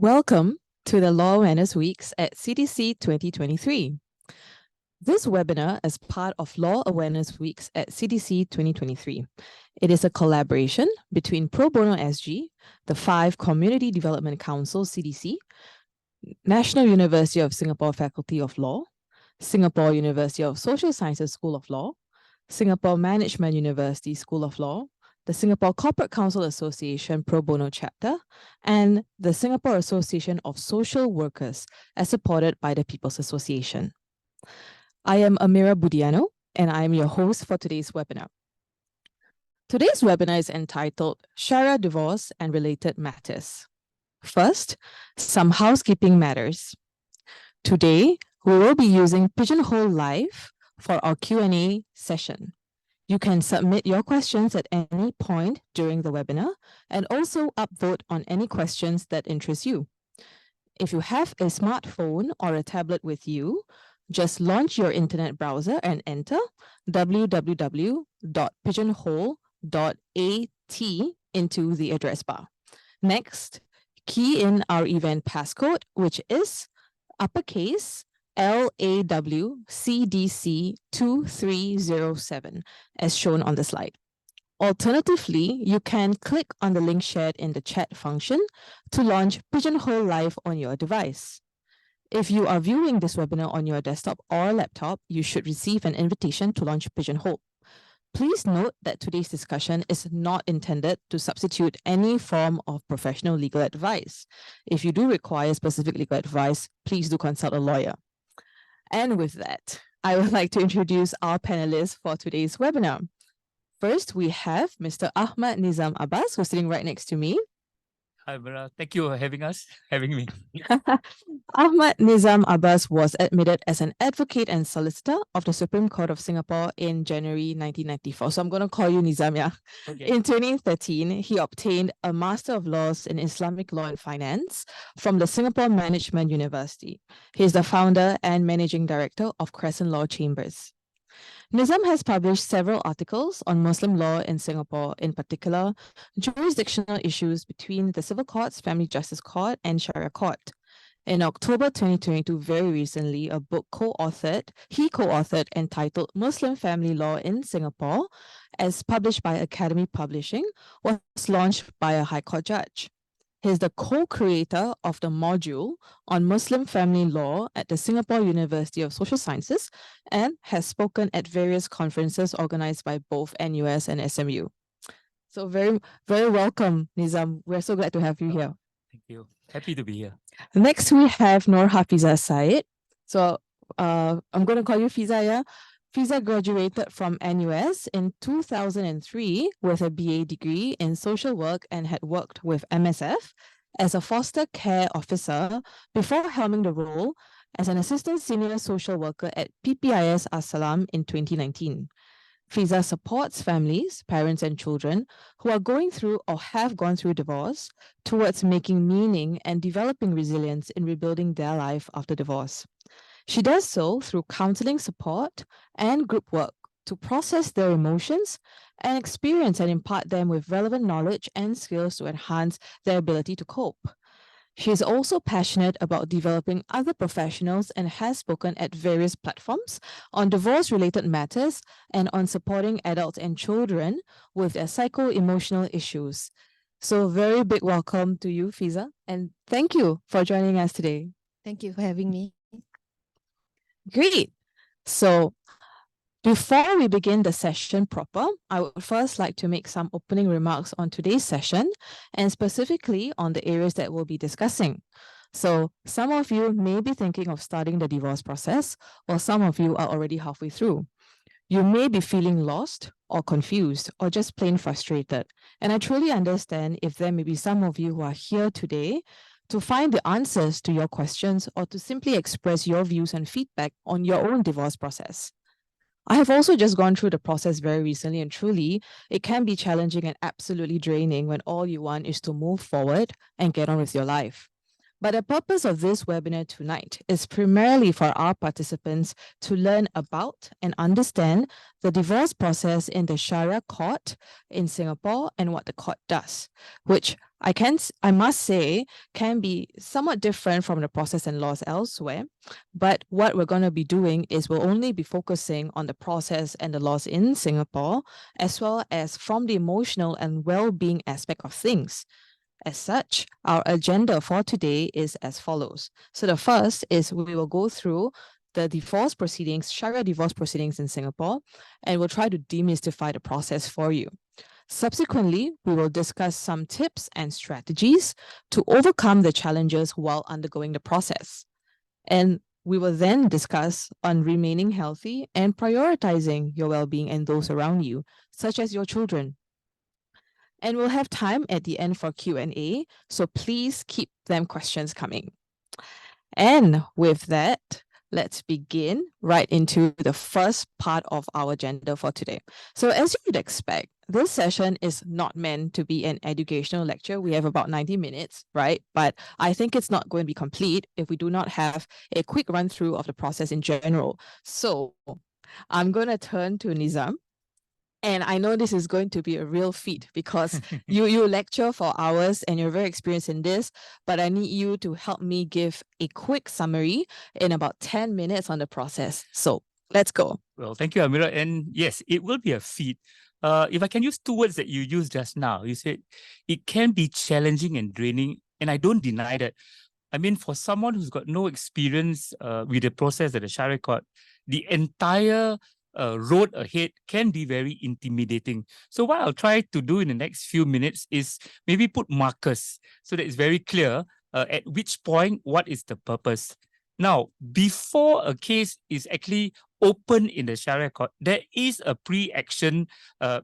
Welcome to the Law Awareness Weeks at CDC 2023. This webinar is part of Law Awareness Weeks at CDC 2023. It is a collaboration between Pro Bono SG, the 5 Community Development Council CDC, National University of Singapore Faculty of Law, Singapore University of Social Sciences School of Law, Singapore Management University School of Law, the Singapore Corporate Counsel Association Pro Bono Chapter, and the Singapore Association of Social Workers, as supported by the People's Association. I am Amira Budiyano, and I am your host for today's webinar. Today's webinar is entitled Sharia Divorce and Related Matters. First, some housekeeping matters. Today, we will be using Pigeonhole Live for our Q&A session. You can submit your questions at any point during the webinar and also upvote on any questions that interest you. If you have a smartphone or a tablet with you, just launch your internet browser and enter www.pigeonhole.at into the address bar. Next, key in our event passcode, which is uppercase LAWCDC 2307, as shown on the slide. Alternatively, you can click on the link shared in the chat function to launch Pigeonhole Live on your device. If you are viewing this webinar on your desktop or laptop, you should receive an invitation to launch Pigeonhole. Please note that today's discussion is not intended to substitute any form of professional legal advice. If you do require specific legal advice, please do consult a lawyer. And with that, I would like to introduce our panelists for today's webinar. First, we have Mr. Ahmad Nizam Abbas, who's sitting right next to me. Hi, Amira. Thank you for having me. Ahmad Nizam Abbas was admitted as an advocate and solicitor of the Supreme Court of Singapore in January 1994. So I'm going to call you Nizam, yeah? Okay. In 2013, he obtained a Master of Laws in Islamic Law and Finance from the Singapore Management University. He is the founder and managing director of Crescent Law Chambers. Nizam has published several articles on Muslim law in Singapore, in particular, jurisdictional issues between the Civil Courts, Family Justice Court, and Syariah Court. In October 2022, very recently, a book he co-authored entitled Muslim Family Law in Singapore, as published by Academy Publishing, was launched by a High Court judge. He is the co-creator of the module on Muslim family law at the Singapore University of Social Sciences and has spoken at various conferences organized by both NUS and SMU. So very, very welcome, Nizam. We're so glad to have you here. Thank you. Happy to be here. Next, we have Nurhafizah Syed. So I'm going to call you Fiza, yeah? Fiza graduated from NUS in 2003 with a BA degree in social work and had worked with MSF as a foster care officer before helming the role as an assistant senior social worker at PPIS As-Salaam in 2019. Fiza supports families, parents, and children who are going through or have gone through divorce towards making meaning and developing resilience in rebuilding their life after divorce. She does so through counseling support and group work to process their emotions and experience and impart them with relevant knowledge and skills to enhance their ability to cope. She is also passionate about developing other professionals and has spoken at various platforms on divorce-related matters and on supporting adults and children with their psycho-emotional issues. So very big welcome to you, Fiza, and thank you for joining us today. Thank you for having me. Great. So before we begin the session proper, I would first like to make some opening remarks on today's session and specifically on the areas that we'll be discussing. So some of you may be thinking of starting the divorce process, while some of you are already halfway through. You may be feeling lost or confused or just plain frustrated. And I truly understand if there may be some of you who are here today to find the answers to your questions or to simply express your views and feedback on your own divorce process. I have also just gone through the process very recently, and truly, it can be challenging and absolutely draining when all you want is to move forward and get on with your life. But the purpose of this webinar tonight is primarily for our participants to learn about and understand the divorce process in the Syariah Court in Singapore and what the court does, which I must say can be somewhat different from the process and laws elsewhere. But what we're going to be doing is we'll only be focusing on the process and the laws in Singapore, as well as from the emotional and well-being aspect of things. As such, our agenda for today is as follows. So the first is we will go through the divorce proceedings, Syariah divorce proceedings in Singapore, and we'll try to demystify the process for you. Subsequently, we will discuss some tips and strategies to overcome the challenges while undergoing the process. And we will then discuss on remaining healthy and prioritizing your well-being and those around you, such as your children. And we'll have time at the end for Q&A, so please keep them questions coming. And with that, let's begin right into the first part of our agenda for today. So as you'd expect, this session is not meant to be an educational lecture. We have about 90 minutes, right? But I think it's not going to be complete if we do not have a quick run through of the process in general. So I'm going to turn to Nizam. And I know this is going to be a real feat because you lecture for hours and you're very experienced in this, but I need you to help me give a quick summary in about 10 minutes on the process. So let's go. Well, thank you, Amira. And yes, it will be a feat. If I can use two words that you used just now, you said it can be challenging and draining, and I don't deny that. I mean, for someone who's got no experience with the process at the Syariah Court, the entire road ahead can be very intimidating. So what I'll try to do in the next few minutes is maybe put markers so that it's very clear at which point, what is the purpose. Now, before a case is actually open in the Syariah Court, there is a pre-action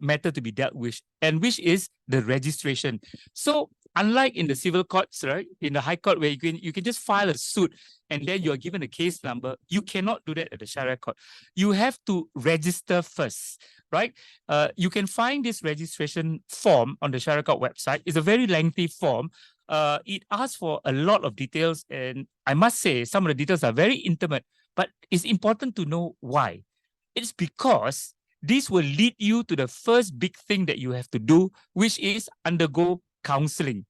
matter to be dealt with, and which is the registration. So unlike in the civil courts, right, in the High Court where you can just file a suit and then you are given a case number, you cannot do that at the Syariah Court. You have to register first, right? You can find this registration form on the Syariah Court website. It's a very lengthy form. It asks for a lot of details, and I must say some of the details are very intimate, but it's important to know why. It's because this will lead you to the first big thing that you have to do, which is undergo counseling.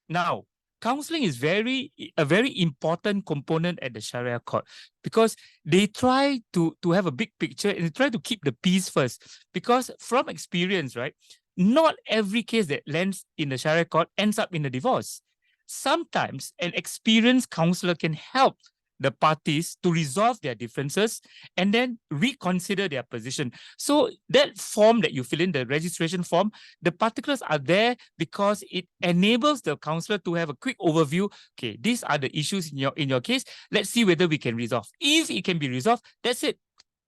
Now, counseling is a very important component at the Syariah Court because they try to have a big picture and they try to keep the peace first. Because from experience, right, not every case that lands in the Syariah Court ends up in a divorce. Sometimes an experienced counselor can help the parties to resolve their differences and then reconsider their position. So that form that you fill in, the registration form, the particulars are there because it enables the counselor to have a quick overview. Okay, these are the issues in your case. Let's see whether we can resolve. If it can be resolved, that's it.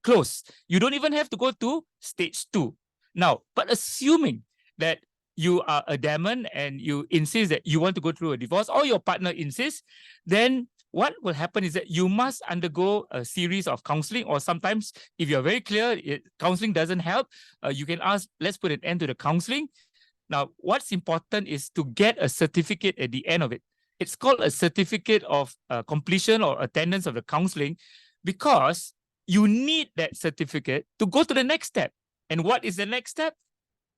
Close. You don't even have to go to stage 2. Now, but assuming that you are adamant and you insist that you want to go through a divorce, or your partner insists, then what will happen is that you must undergo a series of counseling, or sometimes if you're very clear, counseling doesn't help, you can ask, let's put an end to the counseling. Now, what's important is to get a certificate at the end of it. It's called a certificate of completion or attendance of the counseling because you need that certificate to go to the next step. And what is the next step?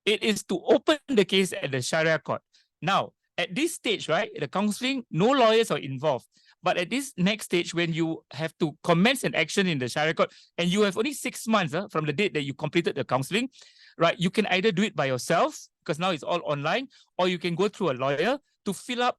It is to open the case at the Syariah Court. Now, at this stage, right, the counseling, no lawyers are involved. But at this next stage, when you have to commence an action in the Syariah Court, and you have only 6 months from the date that you completed the counseling, right, you can either do it by yourself, because now it's all online, or you can go through a lawyer to fill up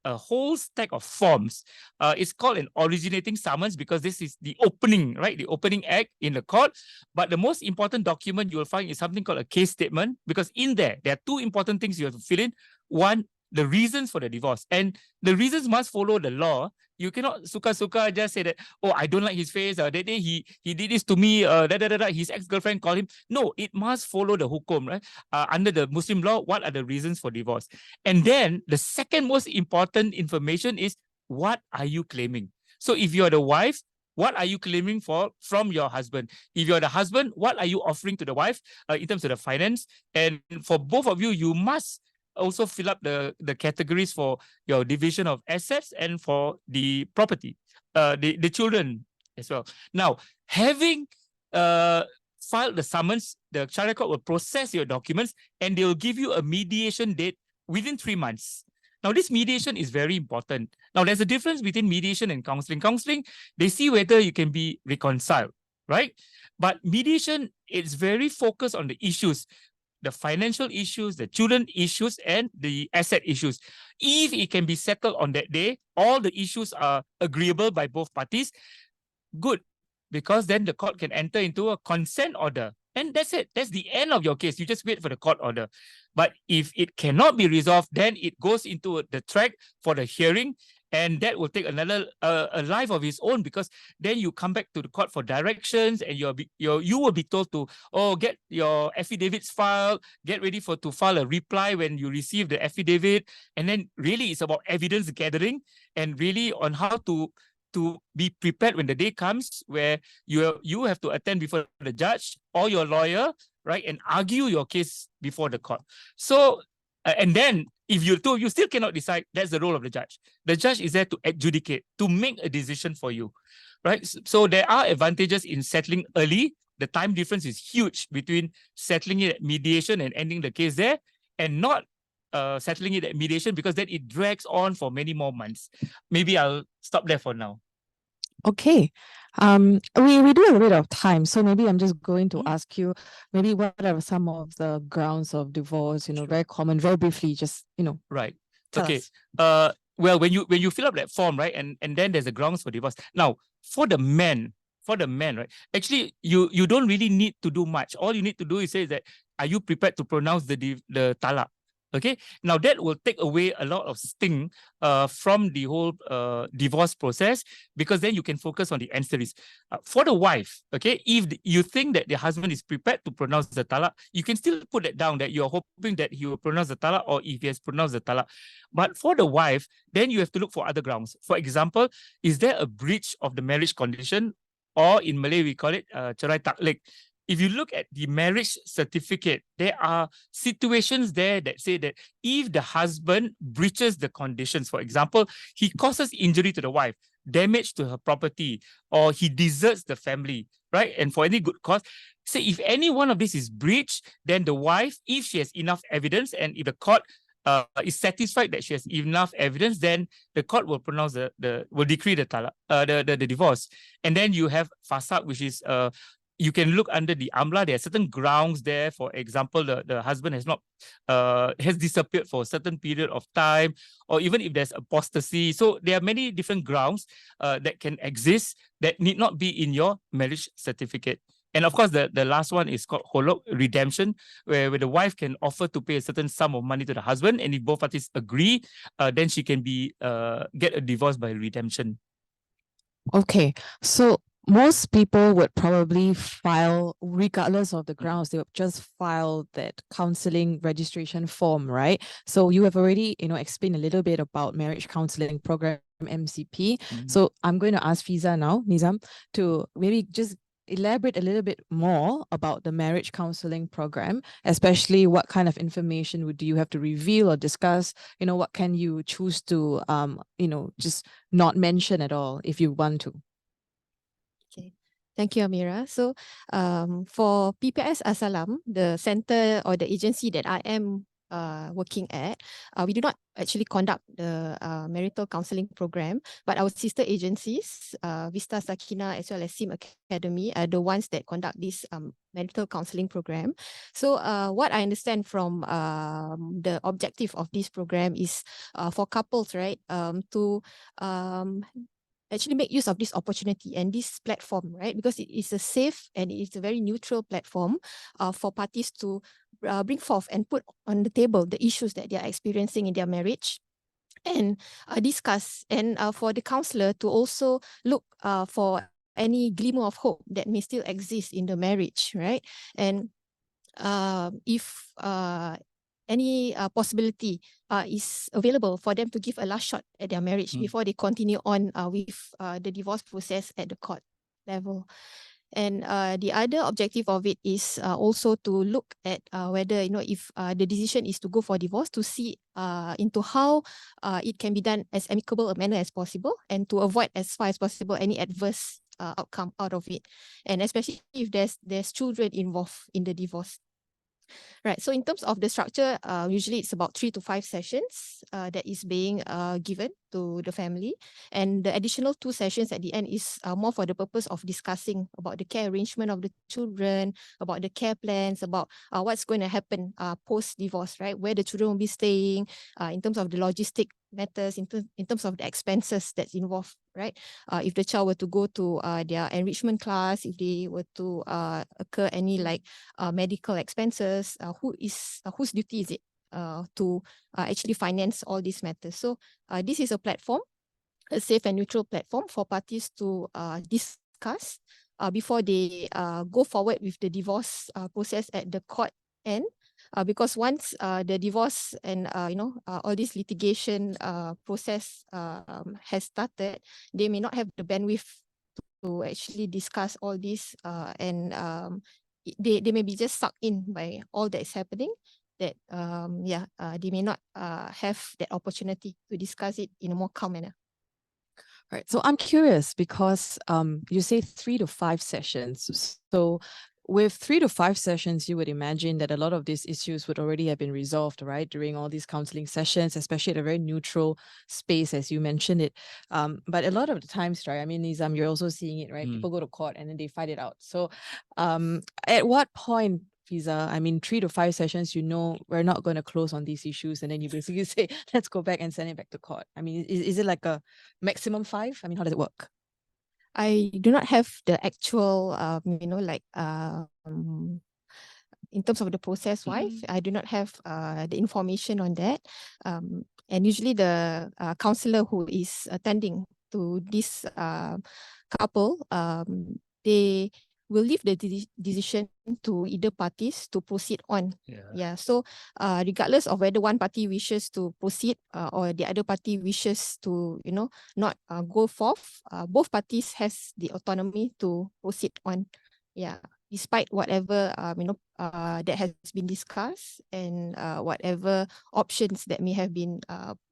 a whole stack of forms. It's called an originating summons because this is the opening, right? The opening act in the court. But the most important document you will find is something called a case statement, because in there are 2 important things you have to fill in. One, the reasons for the divorce. And the reasons must follow the law. You cannot suka-suka just say that, oh, I don't like his face. That day he did this to me. His ex-girlfriend called him. No, it must follow the hukum, right? Under the Muslim law, what are the reasons for divorce? And then the second most important information is, what are you claiming? So if you're the wife, what are you claiming from your husband? If you're the husband, what are you offering to the wife in terms of the finance? And for both of you, you must also fill up the categories for your division of assets and for the property, the children as well. Now, having filed the summons, the Syariah Court will process your documents and they will give you a mediation date within 3 months. Now, this mediation is very important. Now, there's a difference between mediation and counseling. Counseling, they see whether you can be reconciled, right? But mediation is very focused on the issues, the financial issues, the children issues, and the asset issues. If it can be settled on that day, all the issues are agreeable by both parties, good, because then the court can enter into a consent order. And that's it. That's the end of your case. You just wait for the court order. But if it cannot be resolved, then it goes into the track for the hearing, and that will take another a life of its own, because then you come back to the court for directions, and you will be told to, oh, get your affidavits filed, get ready to file a reply when you receive the affidavit. And then really it's about evidence gathering and really on how to be prepared when the day comes where you have to attend before the judge or your lawyer, right, and argue your case before the court. So, and then if you still cannot decide, that's the role of the judge. The judge is there to adjudicate, to make a decision for you, right? So there are advantages in settling early. The time difference is huge between settling it at mediation and ending the case there, and not settling it at mediation, because then it drags on for many more months. Maybe I'll stop there for now. Okay. We do have a bit of time, so maybe I'm just going to ask you, maybe what are some of the grounds of divorce, very common, very briefly, just, Right. tell Okay. us. Well, when you fill up that form, right, and then there's a grounds for divorce. Now, for the man, right, actually, you don't really need to do much. All you need to do is say that, are you prepared to pronounce the talaq? Okay, now that will take away a lot of sting from the whole divorce process, because then you can focus on the ancillaries. For the wife, okay, if you think that the husband is prepared to pronounce the talaq, you can still put it down that you're hoping that he will pronounce the talaq, or if he has pronounced the talaq. But for the wife, then you have to look for other grounds. For example, is there a breach of the marriage condition, or in Malay we call it cerai taklek? If you look at the marriage certificate, there are situations there that say that if the husband breaches the conditions, for example, he causes injury to the wife, damage to her property, or he deserts the family, right? And for any good cause, say if any one of these is breached, then the wife, if she has enough evidence, and if the court is satisfied that she has enough evidence, then the court will pronounce will decree the talaq, the divorce. And then you have fasaq, which is you can look under the AMLA. There are certain grounds there. For example, the husband has disappeared for a certain period of time, or even if there's apostasy. So there are many different grounds that can exist that need not be in your marriage certificate. And of course, the last one is called holok, redemption, where the wife can offer to pay a certain sum of money to the husband, and if both parties agree, then she can get a divorce by redemption. Okay, so most people would probably file, regardless of the grounds, they would just file that counseling registration form, right? So you have already, explained a little bit about marriage counseling program, MCP. So I'm going to ask Fiza now, Nizam, to maybe just elaborate a little bit more about the marriage counseling program, especially what kind of information do you have to reveal or discuss? What can you choose to, just not mention at all if you want to? Okay, thank you, Amira. So for PPIS As-Salaam, the center or the agency that I am working at, we do not actually conduct the marital counseling program, but our sister agencies, Vista Sakina as well as SIM Academy, are the ones that conduct this marital counseling program. So what I understand from the objective of this program is for couples, right, to actually make use of this opportunity and this platform, right? Because it is a safe and it is a very neutral platform for parties to bring forth and put on the table the issues that they are experiencing in their marriage and discuss, and for the counselor to also look for any glimmer of hope that may still exist in the marriage, right? And if any possibility is available for them to give a last shot at their marriage before they continue on with the divorce process at the court level. And the other objective of it is also to look at whether, if the decision is to go for divorce, to see into how it can be done as amicable a manner as possible, and to avoid as far as possible any adverse outcome out of it. And especially if there's children involved in the divorce. Right. So in terms of the structure, usually it's about 3 to 5 sessions that is being given to the family. And the additional 2 sessions at the end is more for the purpose of discussing about the care arrangement of the children, about the care plans, about what's going to happen post-divorce, right? Where the children will be staying, in terms of the logistic matters, in terms of the expenses that's involved, right? If the child were to go to their enrichment class, if they were to occur any like medical expenses, whose duty is it to actually finance all these matters? So this is a platform, a safe and neutral platform for parties to discuss before they go forward with the divorce process at the court end. Because once the divorce and all this litigation process has started, they may not have the bandwidth to actually discuss all this, and they may be just sucked in by all that is happening, that they may not have that opportunity to discuss it in a more calm manner. Right. So I'm curious because you say 3 to 5 sessions. So with 3 to 5 sessions, you would imagine that a lot of these issues would already have been resolved, right, during all these counseling sessions, especially at a very neutral space, as you mentioned it. But a lot of the times, right, I mean, Nizam, you're also seeing it, right? People go to court and then they fight it out. So at what point, Fiza, I mean, 3 to 5 sessions, we're not going to close on these issues, and then you basically say, let's go back and send it back to court? I mean, is it like a maximum 5? I mean, how does it work? I do not have the actual, in terms of the process wise, I do not have the information on that. And usually the counselor who is attending to this couple, they will leave the decision to either parties to proceed on. So regardless of whether one party wishes to proceed or the other party wishes to not go forth, both parties has the autonomy to proceed on, despite whatever that has been discussed, and whatever options that may have been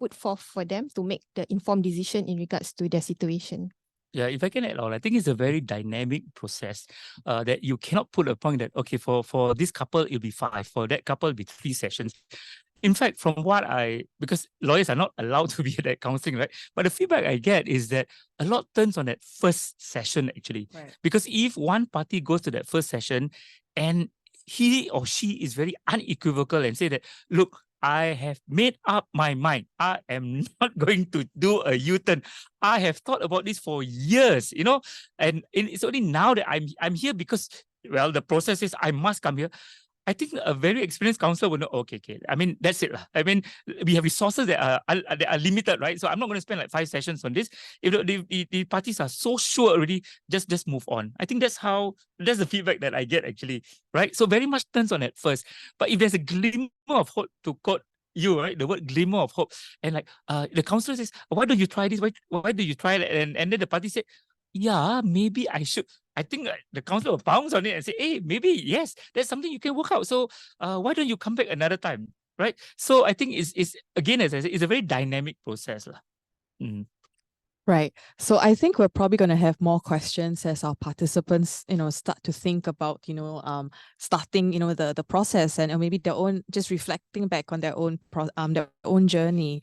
put forth for them to make the informed decision in regards to their situation. Yeah, if I can add on, I think it's a very dynamic process that you cannot put a point that, okay, for this couple, it'll be 5, for that couple, it'll be 3 sessions. In fact, from because lawyers are not allowed to be at that counseling, right? But the feedback I get is that a lot turns on that first session, actually. Right. Because if one party goes to that first session and he or she is very unequivocal and say that, look, I have made up my mind. I am not going to do a U-turn. I have thought about this for years, and it's only now that I'm here because, well, the process is I must come here. I think a very experienced counselor will know, okay, I mean, that's it. I mean, we have resources that are limited, right? So I'm not going to spend like 5 sessions on this. If the parties are so sure already, just move on. I think that's the feedback that I get, actually, right? So very much turns on at first. But if there's a glimmer of hope to quote you, right? The word glimmer of hope. And like the counselor says, why don't you try this? Why do you try that? And then the party say, yeah, maybe I should. I think the counselor will bounce on it and say, hey, maybe, yes, that's something you can work out. So why don't you come back another time, right? So I think it's again, as I said, it's a very dynamic process. Right. So I think we're probably going to have more questions as our participants, start to think about, starting, the process, and maybe their own, just reflecting back on their own journey.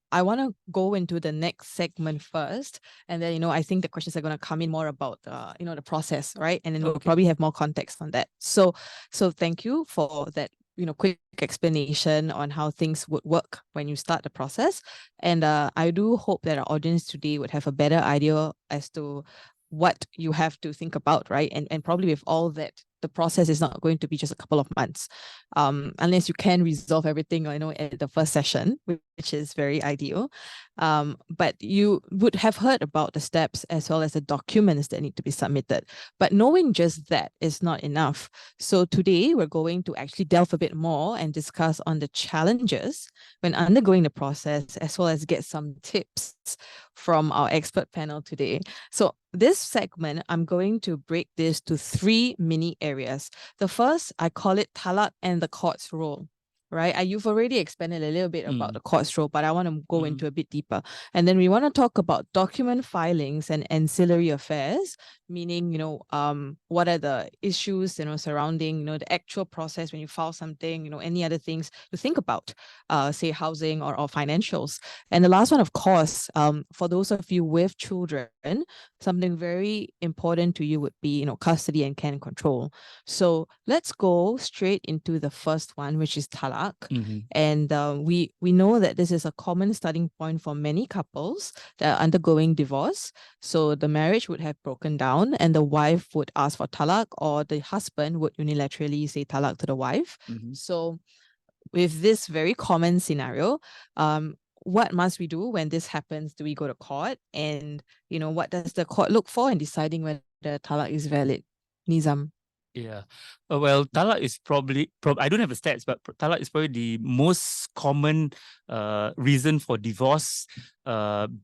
I want to go into the next segment first, and then, I think the questions are going to come in more about, the process, right? And then we'll probably have more context on that. So thank you for that, quick explanation on how things would work when you start the process. And I do hope that our audience today would have a better idea as to what you have to think about, right? And probably with all that, the process is not going to be just a couple of months, unless you can resolve everything, at the first session, which is very ideal. But you would have heard about the steps as well as the documents that need to be submitted. But knowing just that is not enough. So today we're going to actually delve a bit more and discuss on the challenges when undergoing the process, as well as get some tips from our expert panel today. So this segment, I'm going to break this to 3 mini areas. The first, I call it talak and the court's role. Right? You've already expanded a little bit about the court's role, but I want to go into a bit deeper. And then we want to talk about document filings and ancillary affairs, meaning, what are the issues, surrounding, the actual process when you file something, any other things to think about, say housing or financials. And the last one, of course, for those of you with children, something very important to you would be, custody and care and control. So let's go straight into the first one, which is talak. And we know that this is a common starting point for many couples that are undergoing divorce. So the marriage would have broken down and the wife would ask for talak, or the husband would unilaterally say talak to the wife. So with this very common scenario, what must we do when this happens? Do we go to court? And, what does the court look for in deciding whether talak is valid? Nizam. Yeah, well, talak is probably, I don't have the stats, but talak is probably the most common reason for divorce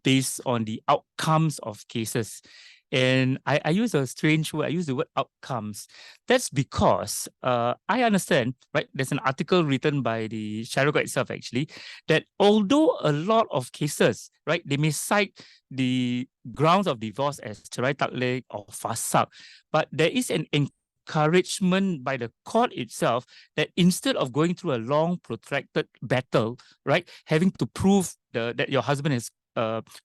based on the outcomes of cases. And I use a strange word, I use the word outcomes. That's because I understand, right, there's an article written by the Syariah Court itself actually, that although a lot of cases, right, they may cite the grounds of divorce as cerai taklek or fasakh, but there is an encouragement by the court itself that instead of going through a long protracted battle, right, having to prove that your husband has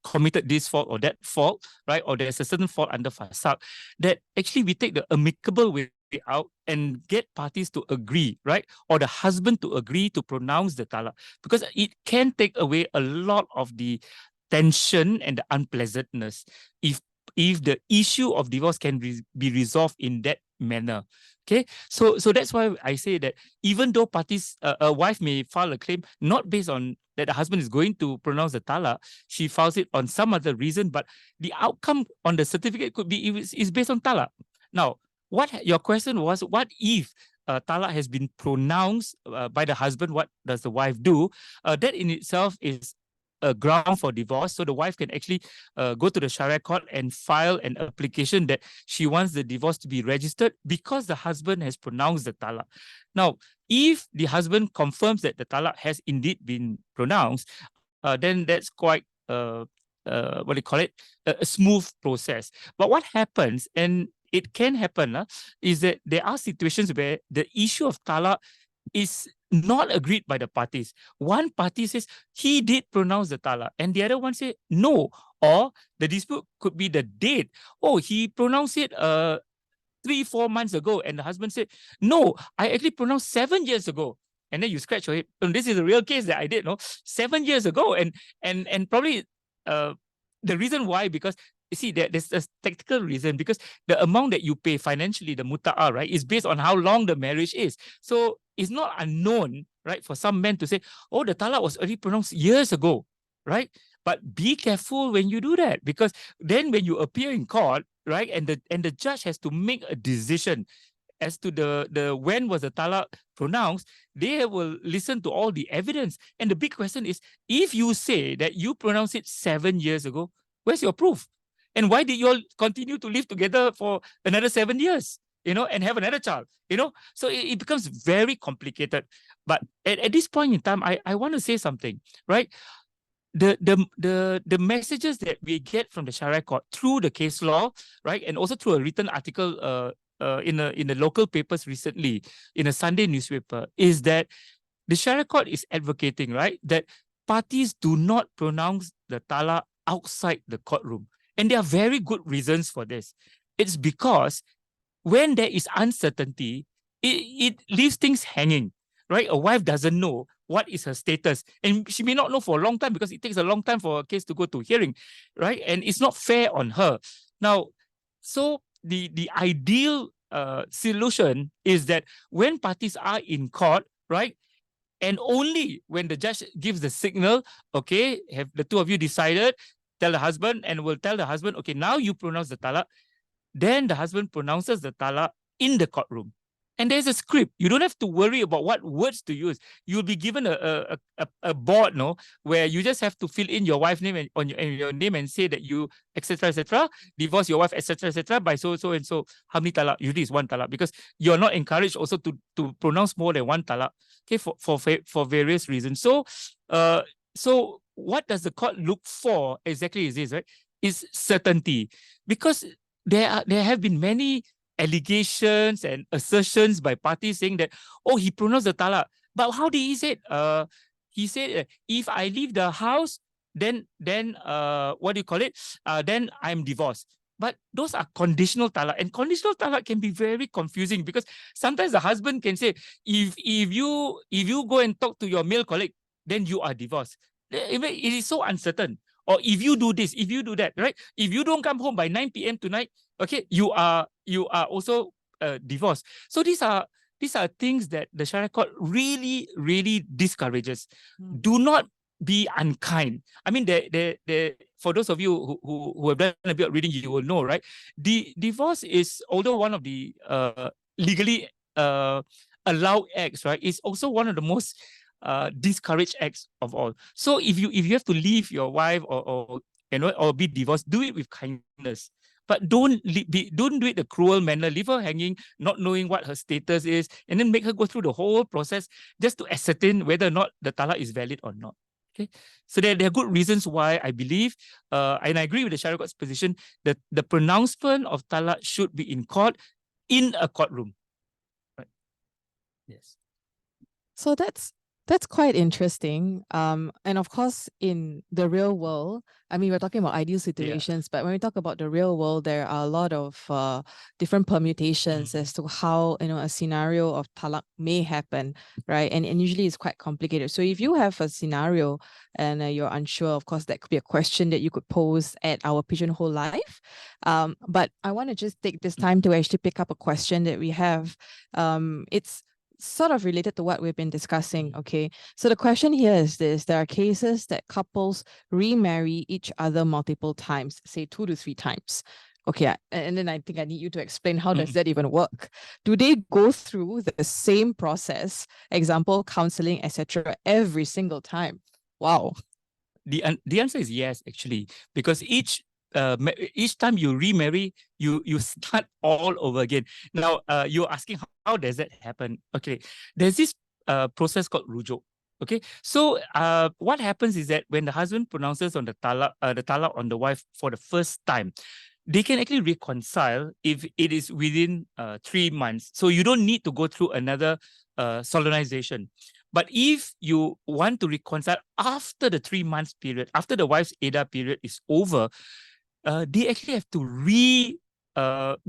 committed this fault or that fault, right, or there's a certain fault under fasakh, that actually we take the amicable way out and get parties to agree, right, or the husband to agree to pronounce the talak, because it can take away a lot of the tension and the unpleasantness if the issue of divorce can be resolved in that manner. Okay, so that's why I say that even though parties, a wife may file a claim not based on that the husband is going to pronounce the talak, she files it on some other reason, but the outcome on the certificate could be is based on talak. Now, what your question was, what if talak has been pronounced by the husband? What does the wife do? That in itself is a ground for divorce. So the wife can actually go to the Syariah Court and file an application that she wants the divorce to be registered because the husband has pronounced the talak. Now, if the husband confirms that the talak has indeed been pronounced, then that's quite what do you call it? A smooth process. But what happens, and it can happen, is that there are situations where the issue of talak is not agreed by the parties. One party says he did pronounce the talak, and the other one says no. Or the dispute could be the date. Oh, he pronounced it 3-4 months ago, and the husband said, no, I actually pronounced 7 years ago. And then you scratch your head. Oh, this is a real case that I did, no? 7 years ago. And probably the reason why, because you see, there's a tactical reason, because the amount that you pay financially, the muta'ah, right, is based on how long the marriage is. So it's not unknown, right, for some men to say, oh, the talak was already pronounced years ago, right? But be careful when you do that, because then when you appear in court, right, and the judge has to make a decision as to the when was the talak pronounced, they will listen to all the evidence. And the big question is, if you say that you pronounced it 7 years ago, where's your proof? And why did you all continue to live together for another 7 years, and have another child, So it becomes very complicated. But at this point in time, I want to say something, right? The messages that we get from the Syariah Court through the case law, right, and also through a written article in the local papers recently, in a Sunday newspaper, is that the Syariah Court is advocating, right, that parties do not pronounce the talak outside the courtroom. And there are very good reasons for this. It's because when there is uncertainty, it leaves things hanging, right? A wife doesn't know what is her status. And she may not know for a long time, because it takes a long time for a case to go to hearing, right? And it's not fair on her. Now, so the ideal solution is that when parties are in court, right, and only when the judge gives the signal, okay, have the two of you decided, tell the husband, and will tell the husband, okay, now you pronounce the talak, then the husband pronounces the talak in the courtroom. And there's a script. You don't have to worry about what words to use. You'll be given a board, no, where you just have to fill in your wife's name and your name and say that you, etc., divorce your wife, etc., by so and so. How many talak? Usually it's one talak, because you're not encouraged also to pronounce more than one talak. Okay, for various reasons. So what does the court look for exactly is this, right? Is certainty, because there have been many allegations and assertions by parties saying that, oh, he pronounced the talak. But how did he say it? He said, if I leave the house, then what do you call it? Then I'm divorced. But those are conditional talak, and conditional talak can be very confusing, because sometimes the husband can say, if you go and talk to your male colleague, then you are divorced. It is so uncertain. Or if you do this, if you do that, right? If you don't come home by 9 p.m. tonight, okay, you are also divorced. So these are things that the Syariah Court really, really discourages. Do not be unkind. I mean, for those of you who have done a bit of reading, you will know, right? The divorce is, although one of the legally allowed acts, right, is also one of the most discouraged acts of all. So if you have to leave your wife or be divorced, do it with kindness. But don't do it the cruel manner. Leave her hanging, not knowing what her status is, and then make her go through the whole process just to ascertain whether or not the talak is valid or not. Okay, so there are good reasons why I believe, and I agree with the Syariah Court's position, that the pronouncement of talak should be in court, in a courtroom. Right? Yes. So that's quite interesting. And of course, in the real world, I mean, we're talking about ideal situations, but when we talk about the real world, there are a lot of different permutations as to how, a scenario of talak may happen, right? And usually it's quite complicated. So if you have a scenario and you're unsure, of course, that could be a question that you could pose at our Pigeonhole Live. But I want to just take this time to actually pick up a question that we have. It's sort of related to what we've been discussing, okay? So the question here is this: there are cases that couples remarry each other multiple times, say 2 to 3 times. Okay, and then I think I need you to explain, how does that even work? Do they go through the same process, example, counseling, etc., every single time? Wow. The answer is yes, actually, because each time you remarry, you start all over again. Now, you're asking, how does that happen? Okay, there's this process called rujuk. Okay, so what happens is that when the husband pronounces on the talak on the wife for the first time, they can actually reconcile if it is within 3 months. So you don't need to go through another solemnization. But if you want to reconcile after the 3 months period, after the wife's Eda period is over, they actually have to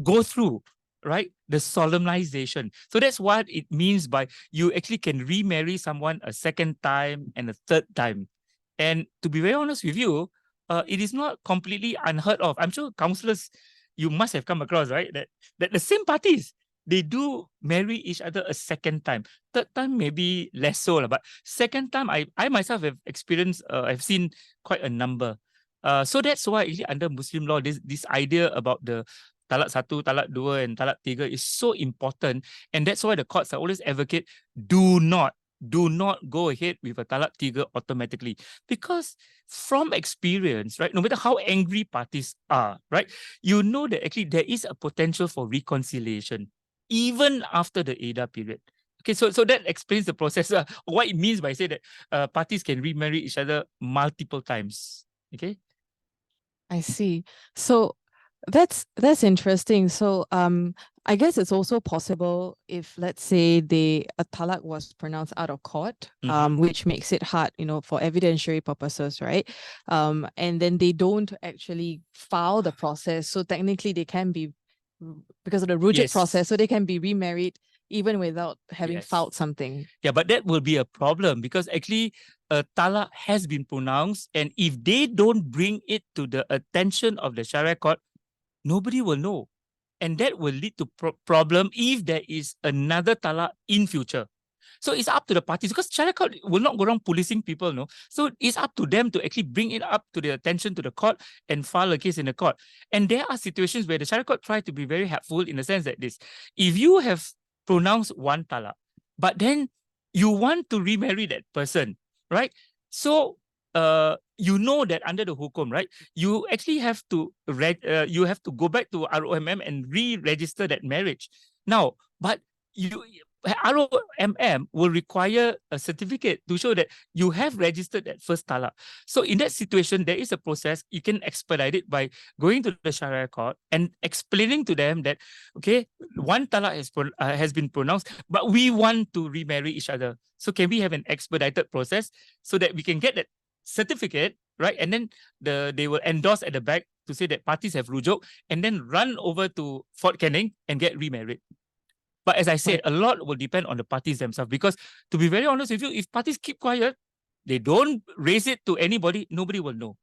go through, right, the solemnization. So that's what it means by you actually can remarry someone a second time and a third time. And to be very honest with you, it is not completely unheard of. I'm sure counselors, you must have come across, right, that the same parties, they do marry each other a second time. Third time, maybe less so, but second time, I myself have experienced, I've seen quite a number. So that's why under Muslim law, this idea about the talak 1, talak 2, and talak 3 is so important. And that's why the courts always advocate, do not go ahead with a talak 3 automatically. Because from experience, right, no matter how angry parties are, right, you know that actually there is a potential for reconciliation, even after the Eda period. Okay, so that explains the process, what it means by saying that parties can remarry each other multiple times. Okay. I see. So that's interesting. So I guess it's also possible if, let's say, a talak was pronounced out of court, which makes it hard, for evidentiary purposes, right? And then they don't actually file the process. So technically they can be, because of the rujuk process, so they can be remarried even without having filed something. Yeah, but that will be a problem, because actually a talak has been pronounced, and if they don't bring it to the attention of the Syariah Court, nobody will know. And that will lead to problem if there is another talak in future. So it's up to the parties, because Syariah Court will not go around policing people, no? So it's up to them to actually bring it up to the attention to the court and file a case in the court. And there are situations where the Syariah Court try to be very helpful in the sense that if you have pronounce one talaq, but then you want to remarry that person, right? So you know that under the hukum, right, you actually have to go back to ROMM and re-register that marriage. Now, but ROMM will require a certificate to show that you have registered that first talaq. So in that situation, there is a process. You can expedite it by going to the Syariah Court and explaining to them that, okay, one talaq has been pronounced, but we want to remarry each other. So can we have an expedited process so that we can get that certificate, right? And then they will endorse at the back to say that parties have rujuk, and then run over to Fort Canning and get remarried. But as I said, a lot will depend on the parties themselves, because to be very honest with you, if parties keep quiet, they don't raise it to anybody, nobody will know.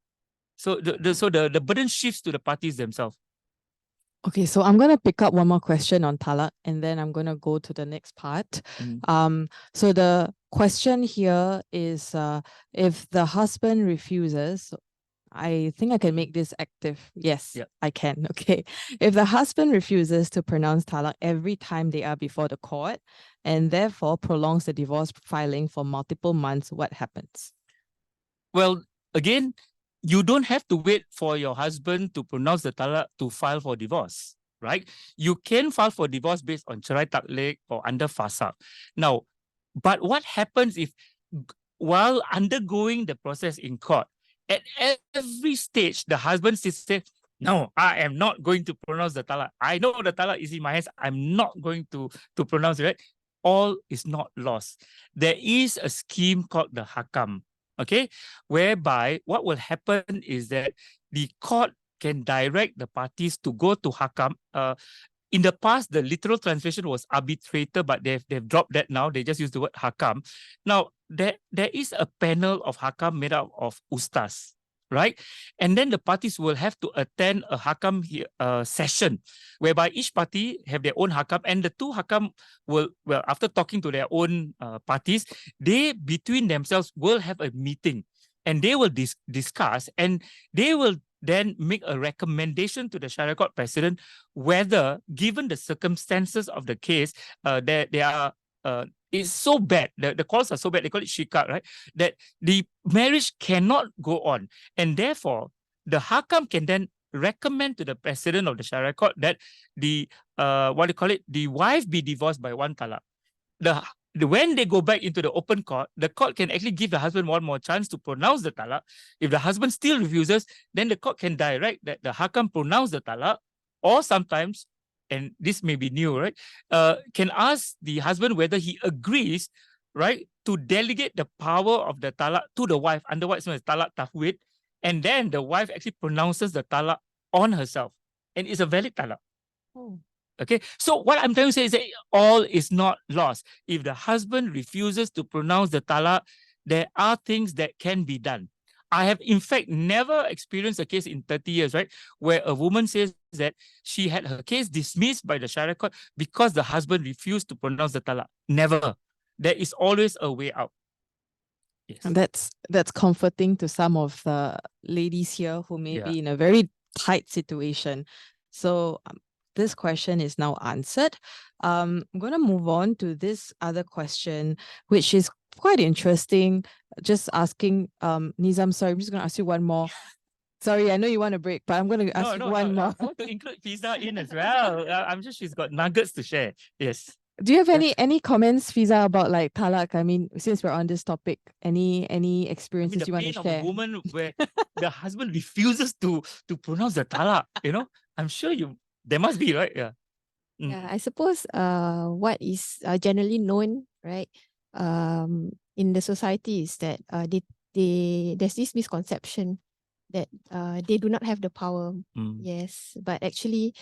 So the burden shifts to the parties themselves. Okay, so I'm going to pick up one more question on talaq, and then I'm going to go to the next part. So the question here is, if the husband refuses, I think I can make this active. Yes, Yep. I can. Okay. If the husband refuses to pronounce talaq every time they are before the court, and therefore prolongs the divorce filing for multiple months, what happens? Well, again, you don't have to wait for your husband to pronounce the talaq to file for divorce, right? You can file for divorce based on cerai taklek or under fasaq. Now, but what happens if, while undergoing the process in court, at every stage, the husband still says, no, I am not going to pronounce the talaq. I know the talaq is in my hands. I'm not going to pronounce it, right? All is not lost. There is a scheme called the hakam, okay, whereby what will happen is that the court can direct the parties to go to hakam. In the past, the literal translation was arbitrator, but they've dropped that now. They just use the word hakam. Now, there is a panel of hakam made up of ustaz, right? And then the parties will have to attend a hakam session, whereby each party have their own hakam, and the two hakam will, well, after talking to their own parties, they between themselves will have a meeting, and they will discuss, and they will then make a recommendation to the Syariah Court President whether, given the circumstances of the case, it's so bad, the calls are so bad, they call it shikak, right? That the marriage cannot go on. And therefore, the Hakam can then recommend to the President of the Syariah Court that the wife be divorced by one talaq. When they go back into the open court, the court can actually give the husband one more chance to pronounce the talaq. If the husband still refuses, then the court can direct that the Hakam pronounce the talaq, or sometimes, and this may be new, right, can ask the husband whether he agrees, right, to delegate the power of the talaq to the wife under what's known as talaq tafwid, and then the wife actually pronounces the talaq on herself, and it's a valid talaq. Oh. Okay, so what I'm trying to say is that all is not lost. If the husband refuses to pronounce the talaq, there are things that can be done. I have, in fact, never experienced a case in 30 years, right, where a woman says that she had her case dismissed by the Syariah Court because the husband refused to pronounce the talaq. Never. There is always a way out. Yes. And that's comforting to some of the ladies here who may be in a very tight situation. So this question is now answered. I'm going to move on to this other question, which is quite interesting. Just asking, Nizam, sorry, I'm just going to ask you one more. Sorry, I know you want a break, but I'm going to ask you one more. I want to include Fiza in as well. I'm sure she's got nuggets to share. Yes. Do you have any comments, Fiza, about like talaq? I mean, since we're on this topic, any experiences you want to share? The pain of a woman where the husband refuses to pronounce the talaq, you know? I'm sure there must be, right? Yeah. Yeah, I suppose what is generally known, right, in the society is that there's this misconception that they do not have the power. Yes, but actually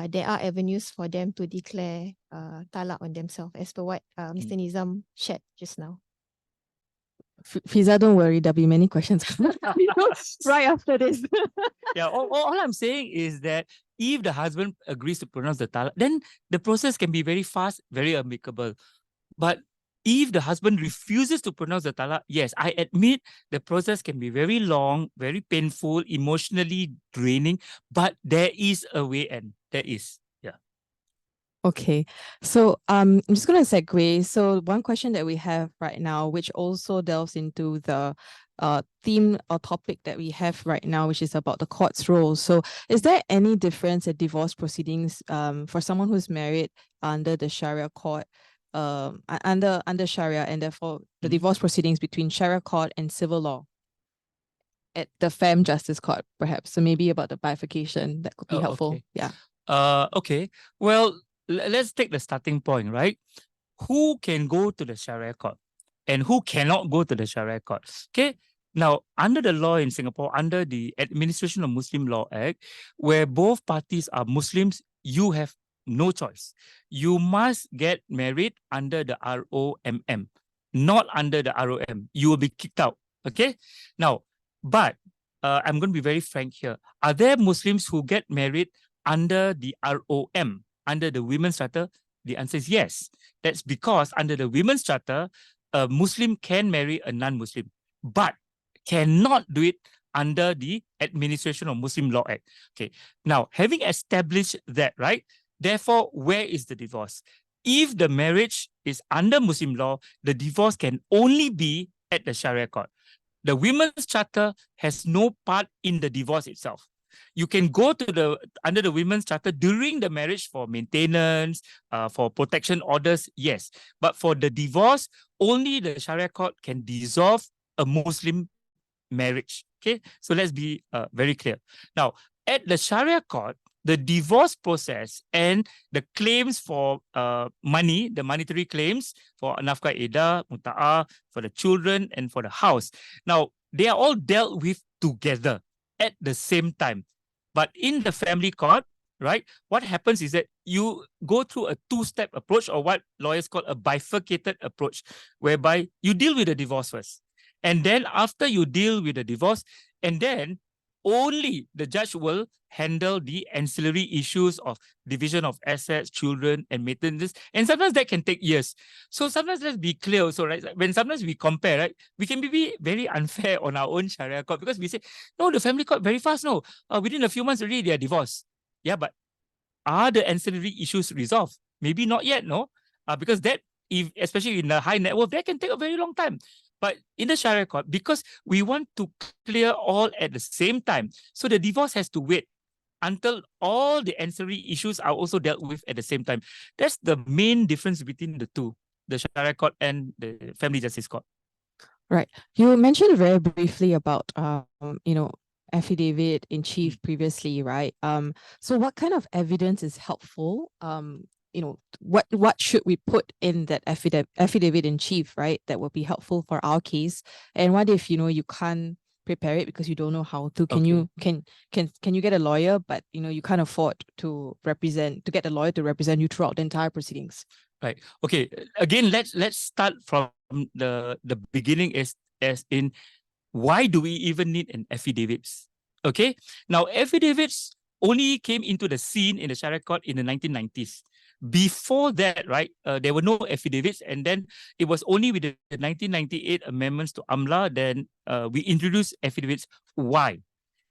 there are avenues for them to declare talaq on themselves, as per what Mr. Nizam shared just now. Fiza, don't worry, there'll be many questions right after this. Yeah, all I'm saying is that if the husband agrees to pronounce the talaq, then the process can be very fast, very amicable. But if the husband refuses to pronounce the talaq, yes, I admit the process can be very long, very painful, emotionally draining, but there is a way end. There is. Yeah. Okay, so I'm just going to segue. So one question that we have right now, which also delves into the theme or topic that we have right now, which is about the court's role. So is there any difference in divorce proceedings for someone who's married under the Sharia court, under Sharia, and therefore the divorce proceedings between Sharia court and civil law at the Fem Justice Court, perhaps? So maybe about the bifurcation, that could be helpful. Okay. Yeah. Okay. Well, let's take the starting point, right? Who can go to the Sharia court and who cannot go to the Sharia court? Okay. Now, under the law in Singapore, under the Administration of Muslim Law Act, where both parties are Muslims, you have no choice. You must get married under the ROMM, not under the ROM. You will be kicked out. Okay. Now, but I'm going to be very frank here. Are there Muslims who get married under the ROM, under the Women's Charter? The answer is yes. That's because under the Women's Charter, a Muslim can marry a non-Muslim, but cannot do it under the Administration of Muslim Law Act. Okay. Now, having established that, right? Therefore, where is the divorce? If the marriage is under Muslim law, the divorce can only be at the Sharia court. The Women's Charter has no part in the divorce itself. You can go to under the Women's Charter during the marriage for maintenance, for protection orders, yes. But for the divorce, only the Sharia court can dissolve a Muslim marriage. Okay, so let's be very clear. Now, at the Sharia court, the divorce process and the claims for money, the monetary claims for nafkah edah, muta'ah, for the children and for the house. Now, they are all dealt with together at the same time. But in the family court, right, what happens is that you go through a two-step approach, or what lawyers call a bifurcated approach, whereby you deal with the divorce first. And then after you deal with the divorce, and then only the judge will handle the ancillary issues of division of assets, children, and maintenance. And sometimes that can take years. So sometimes let's be clear also, right? When sometimes we compare, right, we can be very unfair on our own Sharia court because we say, no, the family court very fast, no. Within a few months already, they are divorced. Yeah, but are the ancillary issues resolved? Maybe not yet, no? Because that, especially in the high net worth, that can take a very long time. But in the Sharia court, because we want to clear all at the same time, so the divorce has to wait until all the ancillary issues are also dealt with at the same time. That's the main difference between the two, the Sharia court and the Family Justice Court. Right. You mentioned very briefly about affidavit in chief previously, right? So what kind of evidence is helpful? What should we put in that affidavit in chief, right? That will be helpful for our case. And what if you can't prepare it because you don't know how to? Can you get a lawyer, but you can't afford to get a lawyer to represent you throughout the entire proceedings? Right. Okay. Again, let's start from the beginning as in why do we even need an affidavits? Okay. Now, affidavits only came into the scene in the Sharia court in the 1990s. Before that, right, there were no affidavits, and then it was only with the 1998 amendments to AMLA then we introduced affidavits. Why?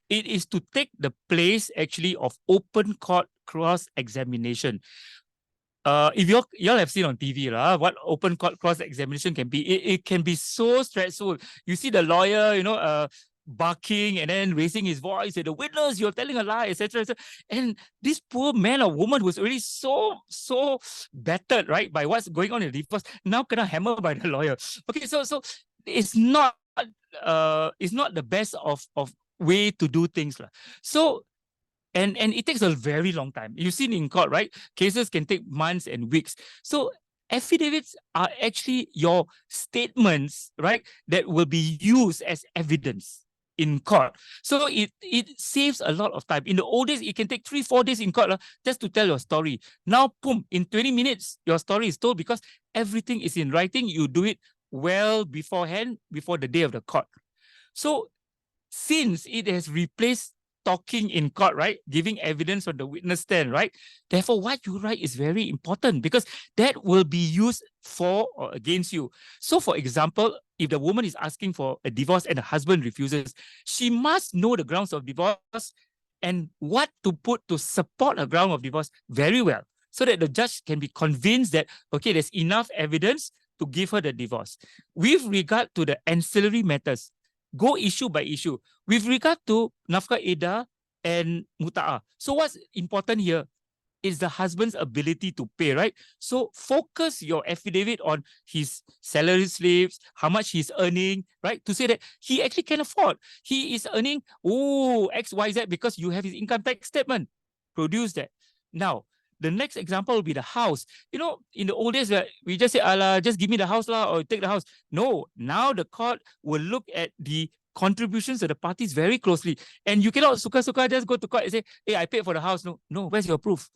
It is to take the place actually of open court cross-examination. If y'all have seen on TV, what open court cross-examination can be, it can be so stressful. You see the lawyer, barking and then raising his voice, the witness, you're telling a lie, etc. And this poor man or woman was already so battered, right, by what's going on in the divorce, now gonna hammer by the lawyer. Okay, so it's not the best of way to do things. So and it takes a very long time. You've seen in court, right? Cases can take months and weeks. So affidavits are actually your statements, right, that will be used as evidence in court. So it saves a lot of time. In the old days, it can take 3-4 days in court just to tell your story. Now, boom, in 20 minutes, your story is told because everything is in writing. You do it well beforehand, before the day of the court. So since it has replaced talking in court, right, giving evidence on the witness stand, right, therefore what you write is very important because that will be used for or against you. So for example, if the woman is asking for a divorce and the husband refuses, she must know the grounds of divorce and what to put to support a ground of divorce very well. so that the judge can be convinced that, okay, there's enough evidence to give her the divorce. With regard to the ancillary matters, go issue by issue. With regard to nafkah eda and muta'ah, so what's important here is the husband's ability to pay, right? So focus your affidavit on his salary slips, how much he's earning, right? To say that he actually can afford. He is earning, X, Y, Z, because you have his income tax statement. Produce that. Now, the next example will be the house. You know, in the old days, we just say, Allah, just give me the house lah, or take the house. No, now the court will look at the contributions of the parties very closely. And you cannot suka-suka just go to court and say, hey, I paid for the house. No, where's your proof?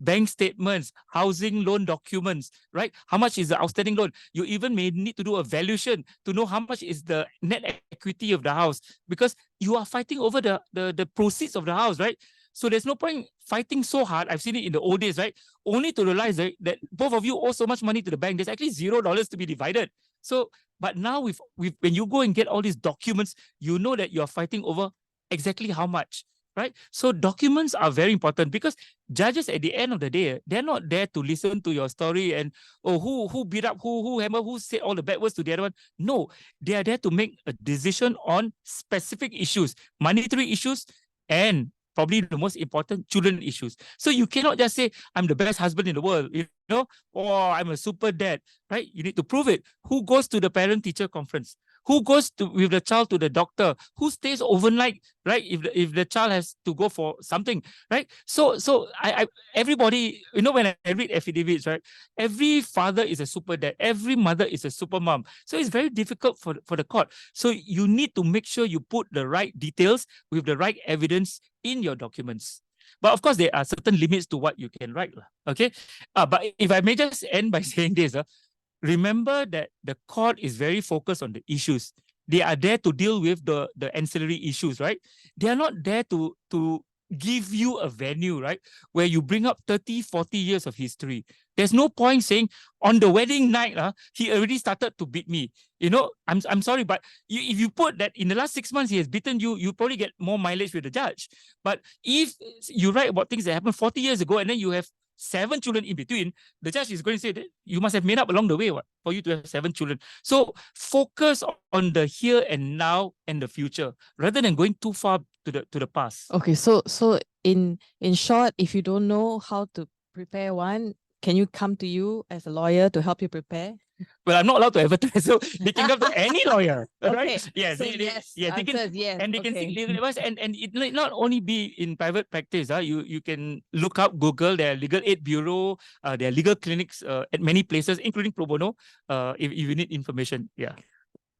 Bank statements, housing loan documents, right? How much is the outstanding loan? You even may need to do a valuation to know how much is the net equity of the house, because you are fighting over the proceeds of the house, right? So there's no point fighting so hard. I've seen it in the old days, right? Only to realize that both of you owe so much money to the bank. There's actually $0 to be divided. So, but now with when you go and get all these documents, you know that you're fighting over exactly how much. Right? So documents are very important, because judges at the end of the day, they're not there to listen to your story and who beat up who hammer, who said all the bad words to the other one. No, they are there to make a decision on specific issues, monetary issues, and probably the most important, children issues. So you cannot just say, I'm the best husband in the world, you know, or I'm a super dad, right? You need to prove it. Who goes to the parent-teacher conference? Who goes with the child to the doctor? Who stays overnight, right? If the child has to go for something, right? So I everybody, you know, when I read affidavits, right? Every father is a super dad. Every mother is a super mom. So it's very difficult for the court. So you need to make sure you put the right details with the right evidence in your documents. But of course, there are certain limits to what you can write. Okay. But if I may just end by saying this, remember that the court is very focused on the issues. They are there to deal with the ancillary issues, right? They are not there to give you a venue, right? Where you bring up 30, 40 years of history. There's no point saying on the wedding night, he already started to beat me. You know, I'm sorry, but if you put that in the last 6 months, he has beaten you, you probably get more mileage with the judge. But if you write about things that happened 40 years ago and then you have 7 children in between, the judge is going to say that you must have made up along the way for you to have 7 children. So focus on the here and now and the future, rather than going too far to the past. Okay, so in short, if you don't know how to prepare one, can you come to you as a lawyer to help you prepare? Well, I'm not allowed to advertise, so they can come to any lawyer, Okay. right? Yes, So they can, yes, and they can okay. seek legal advice, and it may not only be in private practice. You can look up Google. There are legal aid bureau. There are legal clinics at many places, including pro bono. If you need information, yeah.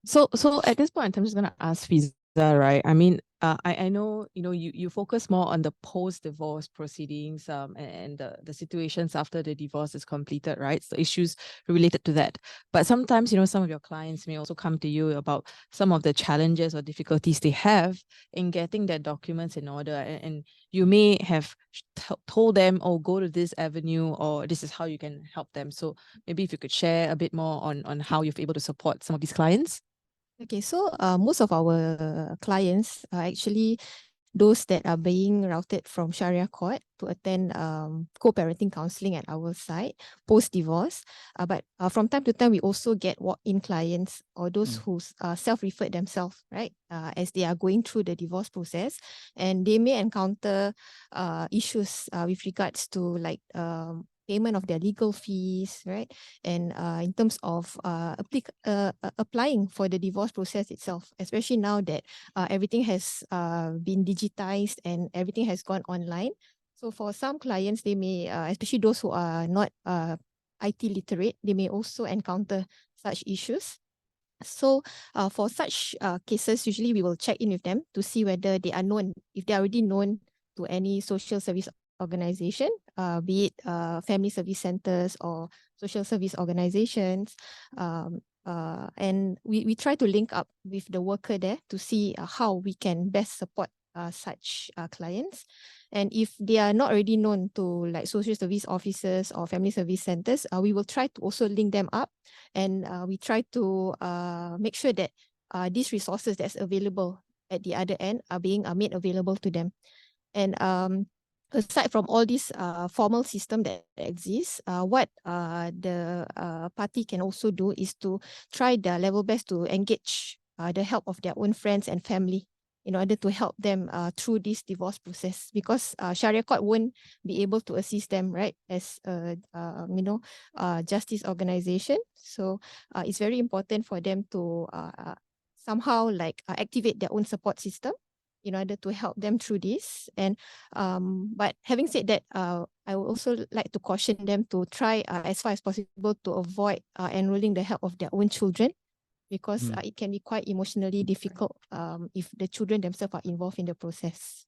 So at this point, I'm just gonna ask Fiza, right? I mean, I know, you know, you focus more on the post-divorce proceedings and the situations after the divorce is completed, right? So issues related to that. But sometimes, you know, some of your clients may also come to you about some of the challenges or difficulties they have in getting their documents in order. And you may have told them, oh, go to this avenue, or this is how you can help them. So maybe if you could share a bit more on how you've been able to support some of these clients. Okay, so most of our clients are actually those that are being routed from Syariah Court to attend co-parenting counselling at our site post-divorce. But from time to time, we also get walk-in clients or those who self-referred themselves, right, as they are going through the divorce process. And they may encounter issues with regards to like payment of their legal fees, right? And in terms of applying for the divorce process itself, especially now that everything has been digitized and everything has gone online. So for some clients, they may, especially those who are not IT literate, they may also encounter such issues. So for such cases, usually we will check in with them to see whether they are known, if they are already known to any social service organization, be it family service centers or social service organizations. And we try to link up with the worker there to see how we can best support such clients. And if they are not already known to like social service officers or family service centers, we will try to also link them up, and we try to make sure that these resources that's available at the other end are being made available to them. And aside from all this formal system that exists, what the party can also do is to try their level best to engage the help of their own friends and family in order to help them through this divorce process, because Syariah Court won't be able to assist them, right, as a justice organization. So it's very important for them to somehow like activate their own support system in order to help them through this. And but having said that, I would also like to caution them to try as far as possible to avoid enrolling the help of their own children, because it can be quite emotionally difficult if the children themselves are involved in the process.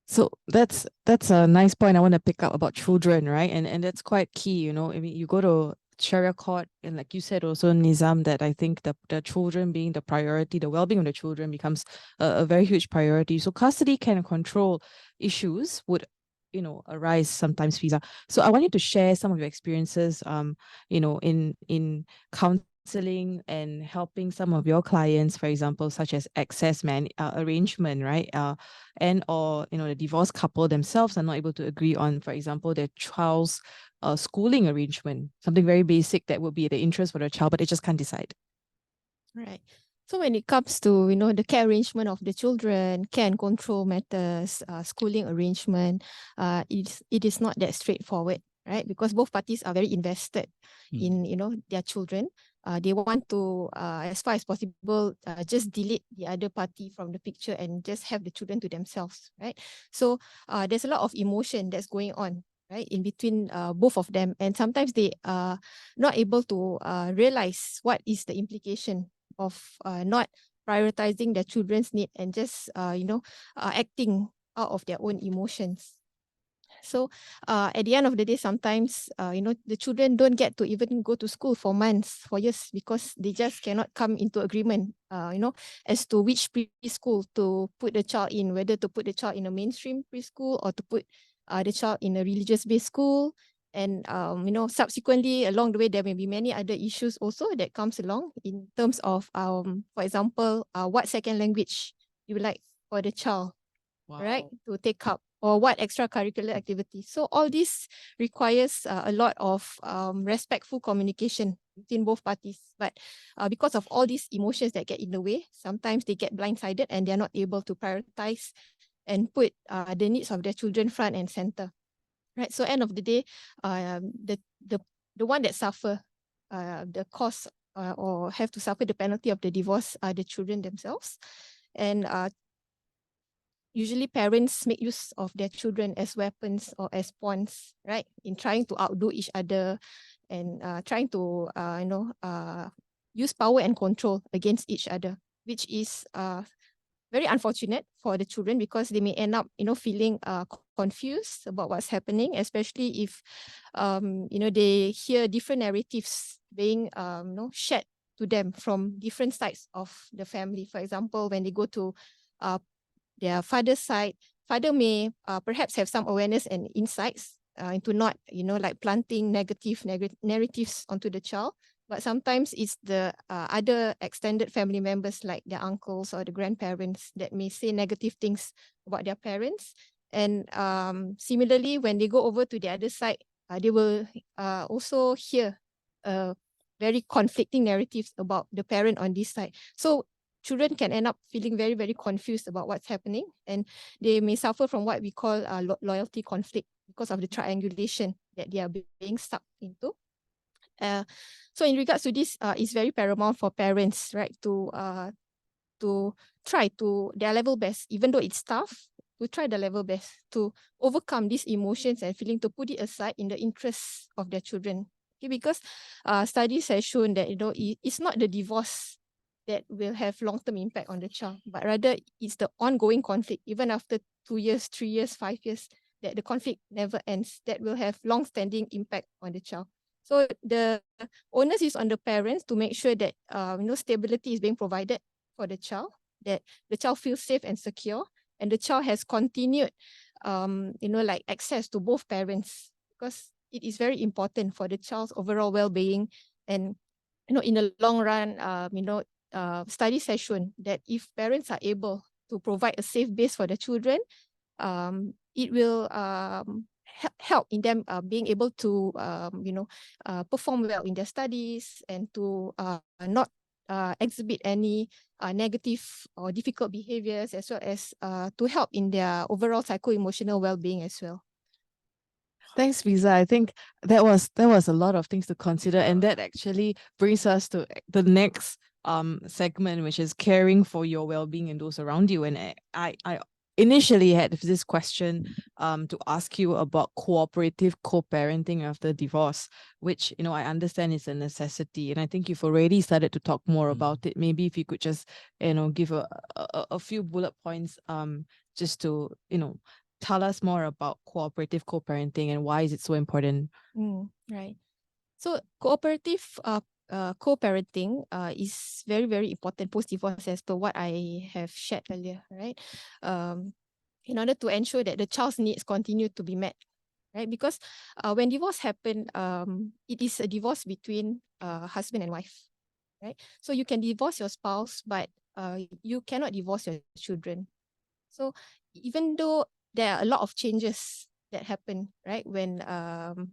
So that's a nice point I want to pick up about children, right? And that's quite key, you know. I mean, you go to Syariah Court, and like you said also, Nizam, that I think the children being the priority, the well-being of the children becomes a very huge priority. So custody can control issues would, you know, arise sometimes, Fiza. So I want you to share some of your experiences, you know, in counseling and helping some of your clients, for example, such as access arrangement, right? And or, you know, the divorced couple themselves are not able to agree on, for example, their child's schooling arrangement, something very basic that would be the interest for the child, but they just can't decide. Right. So when it comes to, you know, the care arrangement of the children, care and control matters, schooling arrangement, it is not that straightforward, right? Because both parties are very invested in, you know, their children. They want to, as far as possible, just delete the other party from the picture and just have the children to themselves, right? So there's a lot of emotion that's going on, right, in between both of them. And sometimes they are not able to realize what is the implication of not prioritizing their children's need and just, acting out of their own emotions. So at the end of the day, sometimes, the children don't get to even go to school for months, for years, because they just cannot come into agreement, as to which preschool to put the child in, whether to put the child in a mainstream preschool or to put the child in a religious-based school. And, subsequently along the way, there may be many other issues also that comes along in terms of, for example, what second language you would like for the child, right, to take up, or what extracurricular activities. So all this requires a lot of respectful communication between both parties. But because of all these emotions that get in the way, sometimes they get blindsided and they're not able to prioritize and put the needs of their children front and center. Right. So end of the day, the one that suffer the cost or have to suffer the penalty of the divorce are the children themselves. And usually parents make use of their children as weapons or as pawns, right, in trying to outdo each other and trying to use power and control against each other, which is very unfortunate for the children, because they may end up, feeling confused about what's happening, especially if, they hear different narratives being, shared to them from different sides of the family. For example, when they go to their father's side, father may perhaps have some awareness and insights into not, like planting negative narratives onto the child. But sometimes it's the other extended family members, like their uncles or the grandparents, that may say negative things about their parents. And similarly, when they go over to the other side, they will also hear very conflicting narratives about the parent on this side. So children can end up feeling very, very confused about what's happening, and they may suffer from what we call loyalty conflict because of the triangulation that they are being stuck into. So in regards to this, it's very paramount for parents, right, to try to their level best, even though it's tough, to try their level best to overcome these emotions and feeling, to put it aside in the interests of their children. Okay, because studies have shown that, it's not the divorce that will have long-term impact on the child, but rather it's the ongoing conflict, even after 2 years, 3 years, 5 years, that the conflict never ends, that will have long-standing impact on the child. So the onus is on the parents to make sure that stability is being provided for the child, that the child feels safe and secure, and the child has continued, access to both parents, because it is very important for the child's overall well-being. And in the long run, studies have shown that if parents are able to provide a safe base for the children, it will help in them being able to perform well in their studies and to not exhibit any negative or difficult behaviors, as well as to help in their overall psycho-emotional well-being as well. Thanks, Fiza. I think that was a lot of things to consider, and that actually brings us to the next segment, which is caring for your well-being and those around you. And I initially had this question to ask you about cooperative co-parenting after divorce, which I understand is a necessity, and I think you've already started to talk more about it. Maybe if you could just give a few bullet points just to tell us more about cooperative co-parenting and why is it so important? Right. So cooperative co-parenting is very, very important post-divorce, as per what I have shared earlier, right? In order to ensure that the child's needs continue to be met, right? Because when divorce happen, it is a divorce between husband and wife, right? So you can divorce your spouse, but you cannot divorce your children. So even though there are a lot of changes that happen, right? When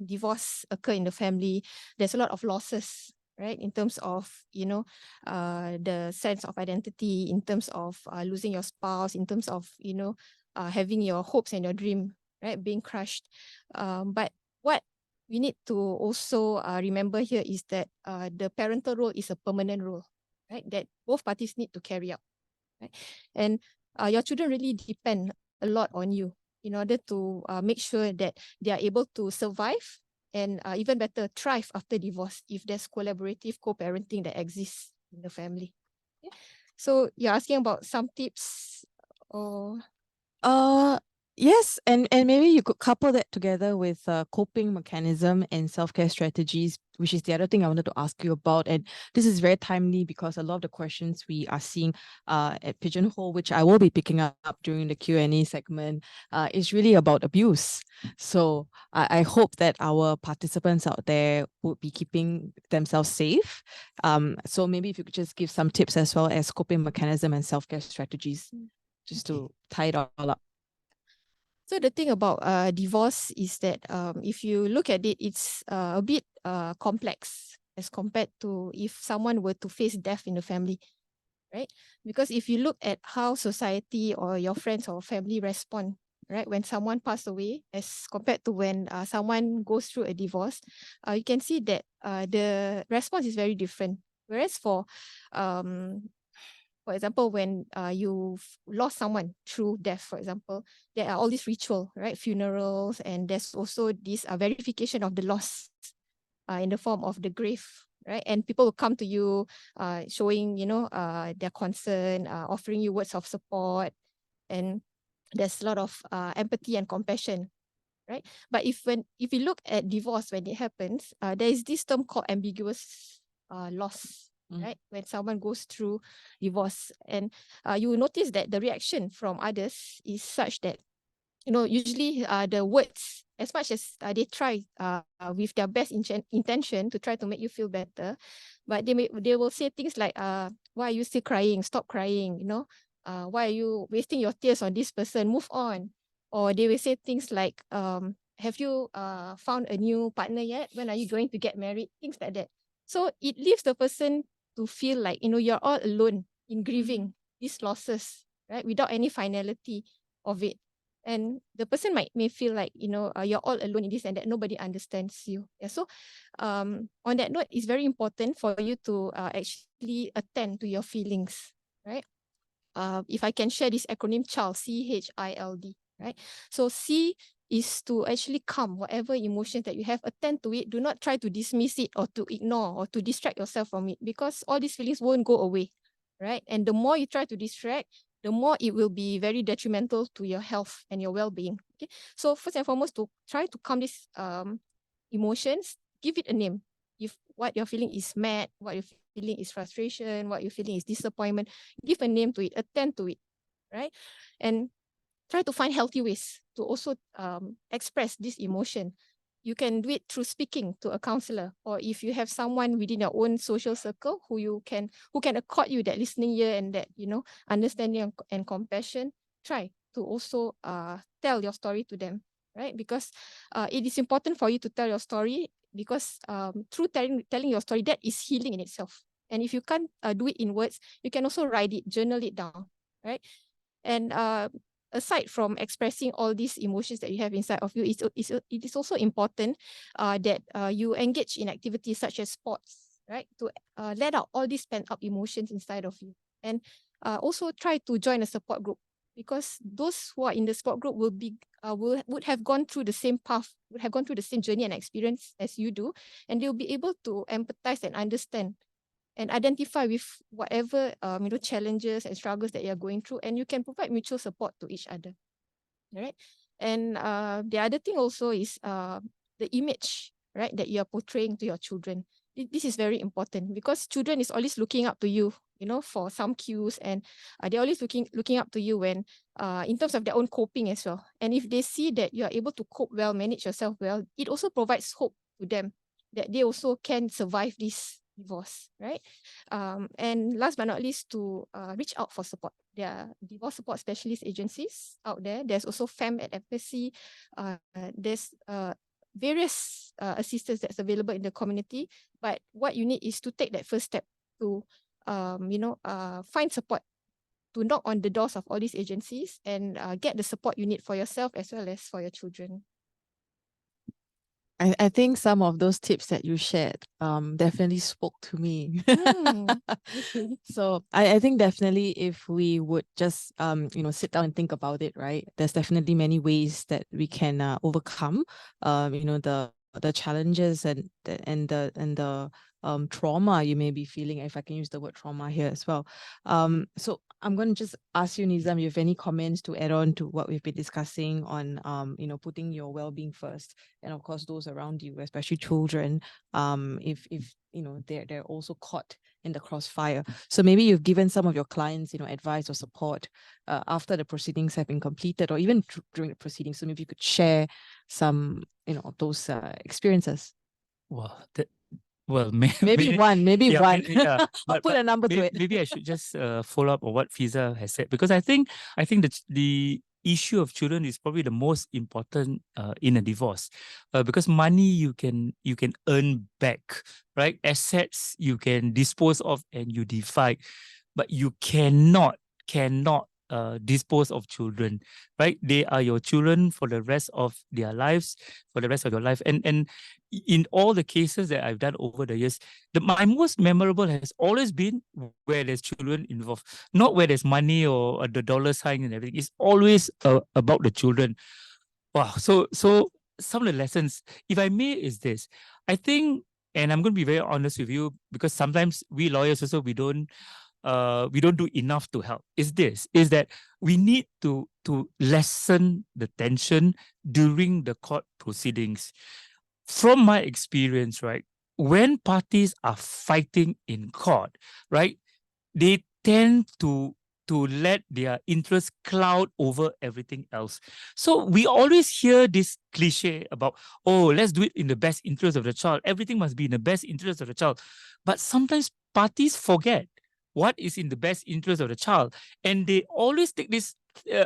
divorce occur in the family, there's a lot of losses, right? In terms of, the sense of identity, in terms of losing your spouse, in terms of, having your hopes and your dream, right, being crushed. But what we need to also remember here is that the parental role is a permanent role, right? That both parties need to carry out, right? And your children really depend a lot on you in order to make sure that they are able to survive and even better thrive after divorce if there's collaborative co-parenting that exists in the family. Okay. So you're asking about some tips or? Yes, and maybe you could couple that together with coping mechanism and self-care strategies, which is the other thing I wanted to ask you about. And this is very timely because a lot of the questions we are seeing at Pigeonhole, which I will be picking up during the Q&A segment, is really about abuse. So I hope that our participants out there would be keeping themselves safe. So maybe if you could just give some tips as well as coping mechanism and self-care strategies, just to tie it all up. So the thing about divorce is that if you look at it, it's a bit complex as compared to if someone were to face death in the family, right? Because if you look at how society or your friends or family respond, right, when someone passed away as compared to when someone goes through a divorce, you can see that the response is very different. Whereas for example, when you've lost someone through death, for example, there are all these rituals, right? Funerals, and there's also this verification of the loss in the form of the grave, right? And people will come to you showing, their concern, offering you words of support, and there's a lot of empathy and compassion, right? But if you look at divorce, when it happens, there is this term called ambiguous loss, right? When someone goes through divorce, and you will notice that the reaction from others is such that, usually the words, as much as they try with their best intention to try to make you feel better, but they will say things like, why are you still crying? Stop crying, why are you wasting your tears on this person? Move on. Or they will say things like, have you found a new partner yet? When are you going to get married? Things like that. So it leaves the person to feel like, you're all alone in grieving these losses, right? Without any finality of it. And the person may feel like, you're all alone in this and that nobody understands you. Yeah. So on that note, it's very important for you to actually attend to your feelings, right? If I can share this acronym CHILD, CHILD, right? So C is to actually calm whatever emotions that you have, attend to it. Do not try to dismiss it or to ignore or to distract yourself from it, because all these feelings won't go away, right? And the more you try to distract, the more it will be very detrimental to your health and your well-being. Okay, so first and foremost, to try to calm these emotions, give it a name. If what you're feeling is mad, what you're feeling is frustration, what you're feeling is disappointment, give a name to it, attend to it, right? And try to find healthy ways to also express this emotion. You can do it through speaking to a counselor, or if you have someone within your own social circle who can accord you that listening ear and that understanding and compassion, try to also tell your story to them, right? Because it is important for you to tell your story, because through telling your story, that is healing in itself. And if you can't do it in words, you can also write it, journal it down, right? And aside from expressing all these emotions that you have inside of you, it is also important that you engage in activities such as sports, right? To let out all these pent up emotions inside of you. And also try to join a support group, because those who are in the support group would have gone through the same path, would have gone through the same journey and experience as you do, and they'll be able to empathize and understand and identify with whatever challenges and struggles that you're going through, and you can provide mutual support to each other. All right. And the other thing also is the image, right, that you are portraying to your children. This is very important, because children is always looking up to you, for some cues, and they're always looking up to you when in terms of their own coping as well. And if they see that you are able to cope well, manage yourself well, it also provides hope to them that they also can survive this divorce, right? And last but not least, to reach out for support. There are divorce support specialist agencies out there. There's also FAM at Embassy. There's various assistance that's available in the community. But what you need is to take that first step to, find support, to knock on the doors of all these agencies and get the support you need for yourself as well as for your children. I think some of those tips that you shared definitely spoke to me. Okay. So I think definitely if we would just sit down and think about it, right? There's definitely many ways that we can overcome the challenges and the trauma you may be feeling, if I can use the word trauma here as well. So I'm going to just ask you, Nizam, you have any comments to add on to what we've been discussing on putting your well-being first, and of course those around you, especially children, if they're also caught in the crossfire. So maybe you've given some of your clients advice or support after the proceedings have been completed, or even during the proceedings. So maybe you could share some of those experiences. Well, maybe one. yeah, I'll put a number to it. Maybe I should just follow up on what Fiza has said, because I think the issue of children is probably the most important in a divorce, because money you can earn back, right? Assets you can dispose of and you divide, but you cannot dispose of children, right? They are your children for the rest of their lives, for the rest of your life. And in all the cases that I've done over the years, my most memorable has always been where there's children involved, not where there's money or the dollar sign and everything. It's always about the children. Wow. So some of the lessons, if I may, is this. I think, and I'm going to be very honest with you, because sometimes we lawyers also, we don't do enough to help, is that we need to lessen the tension during the court proceedings. From my experience, right, when parties are fighting in court, right, they tend to let their interests cloud over everything else. So we always hear this cliche about, oh, let's do it in the best interest of the child. Everything must be in the best interest of the child. But sometimes parties forget what is in the best interest of the child. And they always take this,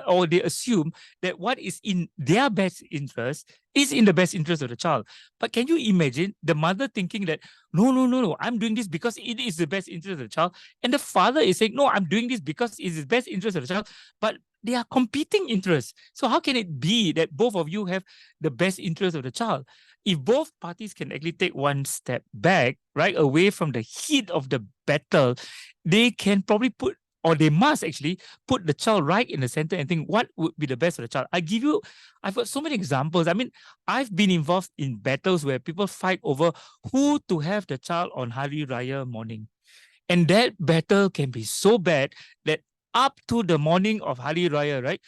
or they assume that what is in their best interest is in the best interest of the child. But can you imagine the mother thinking that, no, I'm doing this because it is the best interest of the child. And the father is saying, no, I'm doing this because it is the best interest of the child. But they are competing interests. So how can it be that both of you have the best interest of the child? If both parties can actually take one step back, right, away from the heat of the battle, they can probably they must actually put the child right in the center and think what would be the best for the child. I've got so many examples. I mean, I've been involved in battles where people fight over who to have the child on Hari Raya morning. And that battle can be so bad that up to the morning of Hari Raya, right,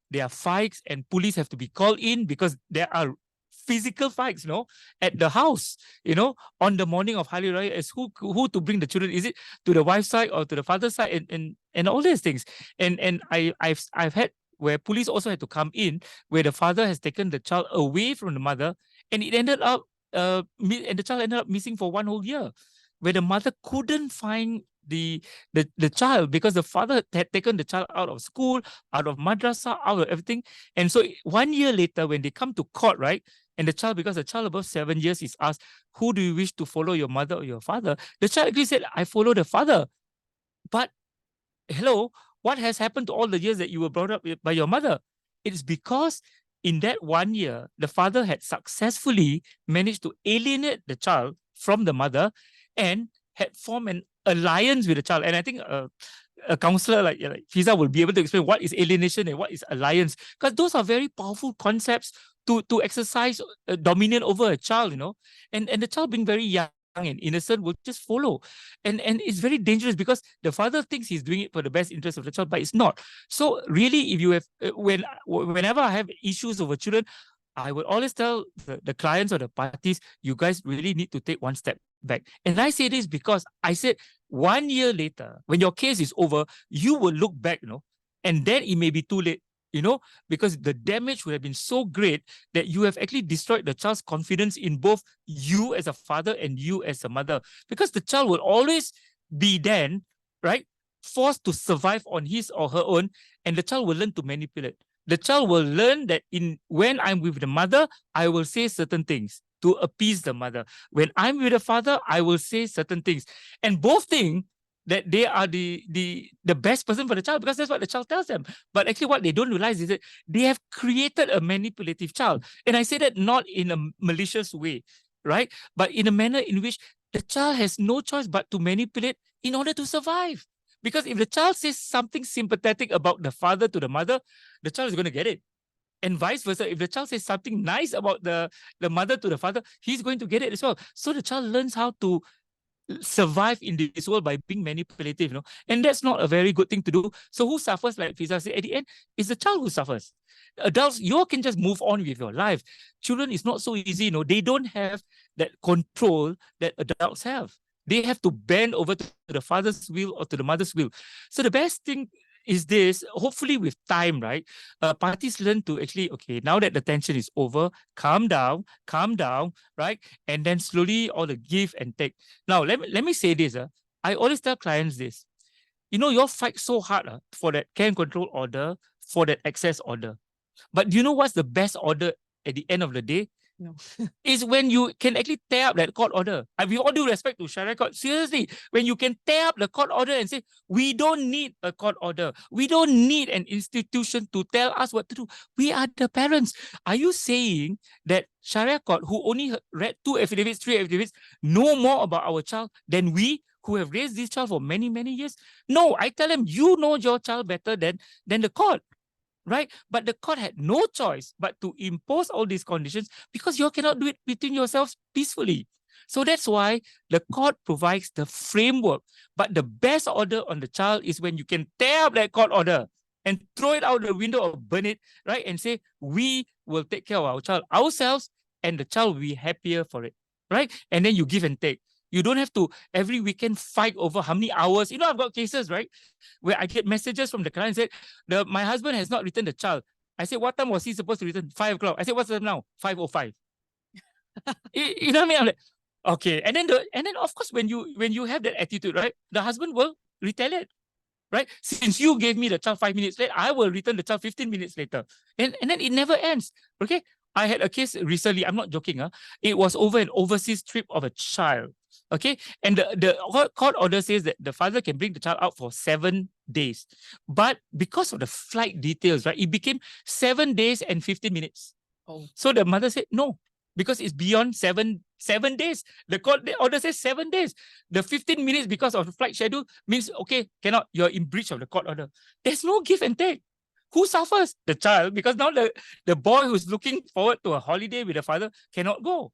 there are fights and police have to be called in because there are physical fights, at the house, on the morning of Hari Raya, as who to bring the children. Is it to the wife's side or to the father's side, and all these things. And I've had where police also had to come in, where the father has taken the child away from the mother, and it ended up and the child ended up missing for 1 whole year, where the mother couldn't find the child, because the father had taken the child out of school, out of madrasa, out of everything. And so 1 year later, when they come to court, right, and the child, because the child above 7 years is asked, who do you wish to follow, your mother or your father? The child actually said, I follow the father. But hello, what has happened to all the years that you were brought up by your mother? It's because in that 1 year, the father had successfully managed to alienate the child from the mother and had formed an alliance with the child. And I think a counselor like Fiza will be able to explain what is alienation and what is alliance, because those are very powerful concepts to exercise dominion over a child, you know, and the child being very young and innocent will just follow. And it's very dangerous because the father thinks he's doing it for the best interest of the child, but it's not. So really, if you have, whenever I have issues over children, I would always tell the clients or the parties, you guys really need to take one step back. And I say this because I said 1 year later, when your case is over, you will look back, you know, and then it may be too late, you know, because the damage would have been so great that you have actually destroyed the child's confidence in both you as a father and you as a mother. Because the child will always be then, right, forced to survive on his or her own, and the child will learn to manipulate. The child will learn that when I'm with the mother, I will say certain things to appease the mother. When I'm with the father, I will say certain things. And both think that they are the best person for the child because that's what the child tells them. But actually what they don't realize is that they have created a manipulative child. And I say that not in a malicious way, right? But in a manner in which the child has no choice but to manipulate in order to survive. Because if the child says something sympathetic about the father to the mother, the child is going to get it. And vice versa, if the child says something nice about the mother to the father, he's going to get it as well. So the child learns how to survive in this world by being manipulative, you know, and that's not a very good thing to do. So who suffers, like Fiza said, at the end, is the child who suffers. Adults, you can just move on with your life. Children is not so easy, you know, they don't have that control that adults have. They have to bend over to the father's will or to the mother's will. So the best thing is this, hopefully with time, right? Parties learn to actually, okay, now that the tension is over, calm down, right? And then slowly all the give and take. Now, let me say this. I always tell clients this. You know, you all fight so hard for that care and control order, for that access order. But do you know what's the best order at the end of the day? No. Is when you can actually tear up that court order. And with all due respect to Syariah Court, seriously, when you can tear up the court order and say, we don't need a court order. We don't need an institution to tell us what to do. We are the parents. Are you saying that Syariah Court, who only read 2 affidavits, 3 affidavits, know more about our child than we, who have raised this child for many, many years? No, I tell them, you know your child better than the court. Right? But the court had no choice but to impose all these conditions because you cannot do it between yourselves peacefully. So that's why the court provides the framework. But the best order on the child is when you can tear up that court order and throw it out the window or burn it, right? And say, we will take care of our child ourselves and the child will be happier for it, right? And then you give and take. You don't have to every weekend fight over how many hours. You know, I've got cases, right, where I get messages from the client said, my husband has not returned the child. I said, what time was he supposed to return? 5 o'clock. I said, what's the time now? 5:05. You know what I mean? I'm like, okay. And then of course, when you have that attitude, right, the husband will retaliate. Right? Since you gave me the child 5 minutes late, I will return the child 15 minutes later. And then it never ends. Okay. I had a case recently, I'm not joking. It was over an overseas trip of a child. Okay. And the court order says that the father can bring the child out for 7 days. But because of the flight details, right, it became 7 days and 15 minutes. Oh. So the mother said, no, because it's beyond 7 days. The court order says 7 days. The 15 minutes because of the flight schedule means, okay, cannot, you're in breach of the court order. There's no give and take. Who suffers? The child, because now the boy who's looking forward to a holiday with the father cannot go.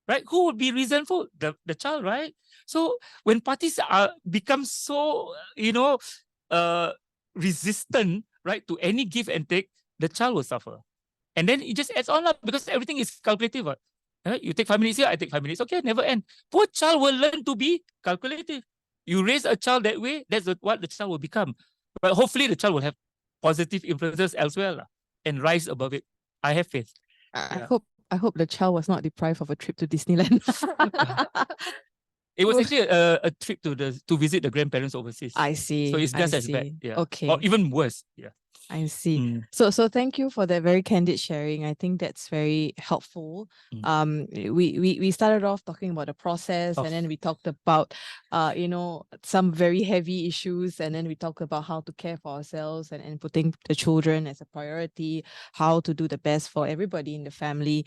Right? Who would be resentful? The child, right? So when parties become so, resistant, right, to any give and take, the child will suffer. And then it just adds on up because everything is calculative. Right? You take 5 minutes here, I take 5 minutes. Okay, never end. Poor child will learn to be calculative. You raise a child that way, that's what the child will become. But hopefully the child will have positive influences elsewhere and rise above it. I have faith. I hope the child was not deprived of a trip to Disneyland. It was actually a trip to visit the grandparents overseas. I see. So it's just I as bad. see. Yeah. Okay. Or even worse. Yeah. I see. Mm. So thank you for that very candid sharing. I think that's very helpful. We started off talking about the process, and then we talked about some very heavy issues, and then we talked about how to care for ourselves and putting the children as a priority, how to do the best for everybody in the family.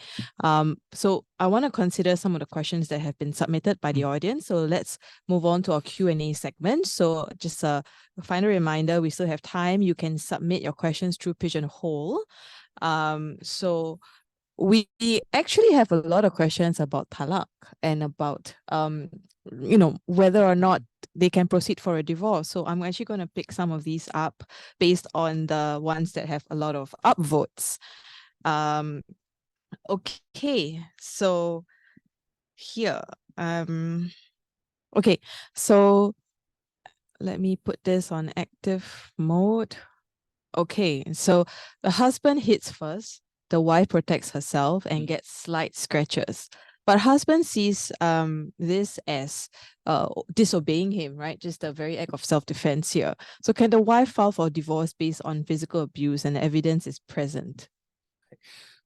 So I want to consider some of the questions that have been submitted by the audience. So let's move on to our Q&A segment. So just a final reminder, we still have time. You can submit your questions through Pigeonhole. So we actually have a lot of questions about talaq and about whether or not they can proceed for a divorce. So I'm actually going to pick some of these up based on the ones that have a lot of upvotes. Okay, so here, okay, so let me put this on active mode. Okay, so the husband hits first, the wife protects herself and gets slight scratches. But husband sees this as disobeying him, right? Just a very act of self-defense here. So can the wife file for divorce based on physical abuse and the evidence is present?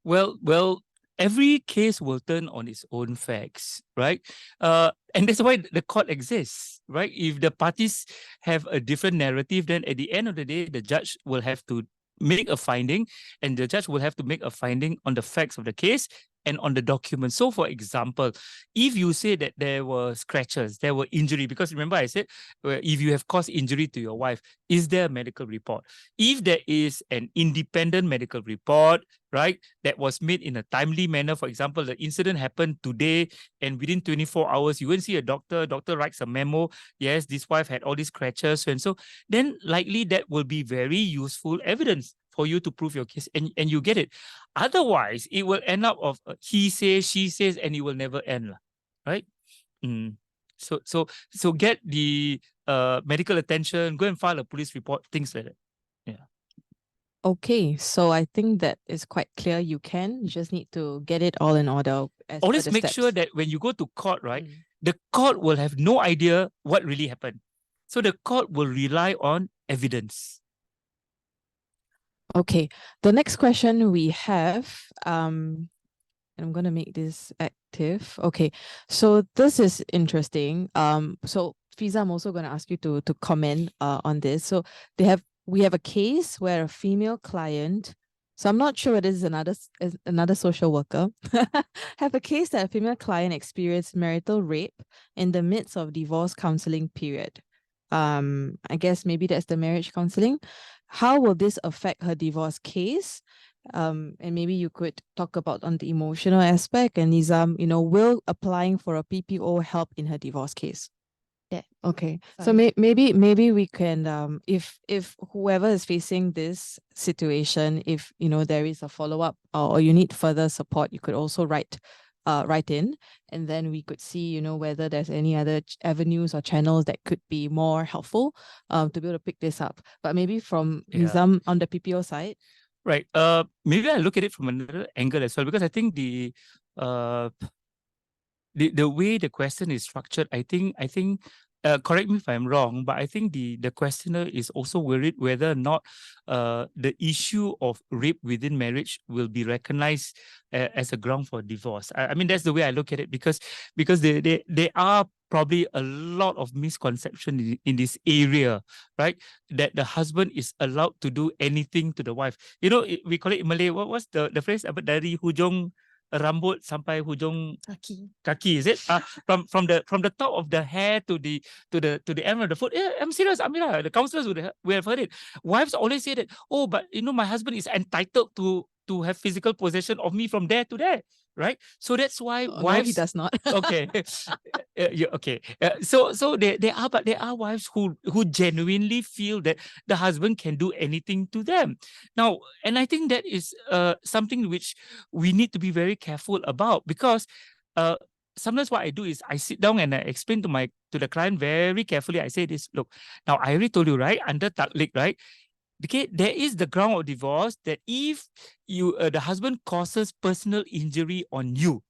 Well, every case will turn on its own facts, right? And that's why the court exists, right? If the parties have a different narrative, then at the end of the day, the judge will have to make a finding, and the judge will have to make a finding on the facts of the case and on the document. So, for example, if you say that there were scratches, there were injury, because remember I said, if you have caused injury to your wife, is there a medical report? If there is an independent medical report, right, that was made in a timely manner, for example, the incident happened today and within 24 hours, you won't see a doctor writes a memo, yes, this wife had all these scratches, and so then likely that will be very useful evidence for you to prove your case, and you get it. Otherwise, it will end up of he says, she says, and it will never end, right? So get the medical attention, go and file a police report, things like that. Yeah. Okay, so I think that is quite clear. You just need to get it all in order. Always make sure that when you go to court, right, the court will have no idea what really happened. So the court will rely on evidence. Okay, the next question we have, I'm going to make this active. Okay, so this is interesting. So Fiza, I'm also going to ask you to comment on this. So we have a case where a female client, so I'm not sure whether this is another social worker, have a case that a female client experienced marital rape in the midst of divorce counseling period. I guess maybe that's the marriage counseling. How will this affect her divorce case? And maybe you could talk about on the emotional aspect. And Nizam, will applying for a PPO help in her divorce case? Yeah. Okay. So maybe we can, if whoever is facing this situation, if there is a follow-up or you need further support, you could also write in, and then we could see whether there's any other avenues or channels that could be more helpful to be able to pick this up. But maybe from Nizam on the PPO side. Right. Maybe I look at it from another angle as well, because I think the way the question is structured, I think correct me if I'm wrong, but I think the questioner is also worried whether or not the issue of rape within marriage will be recognized as a ground for divorce. I mean, that's the way I look at it, because there are probably a lot of misconception in this area, right? That the husband is allowed to do anything to the wife. We call it in Malay, what's the phrase? Dari hujung rambut sampai hujung kaki, is it? From the top of the hair to the end of the foot. Yeah, I'm serious, Amira. The counselors would have heard it. Wives always say that, oh, but my husband is entitled to have physical possession of me from there to there, right? So that's why wives. No, he does not. Okay. Okay. So there are wives who genuinely feel that the husband can do anything to them. Now, and I think that is something which we need to be very careful about, because sometimes what I do is I sit down and I explain to the client very carefully. I say this, look, now I already told you, right, under taklik, right? Okay, there is the ground of divorce that if the husband causes personal injury on you,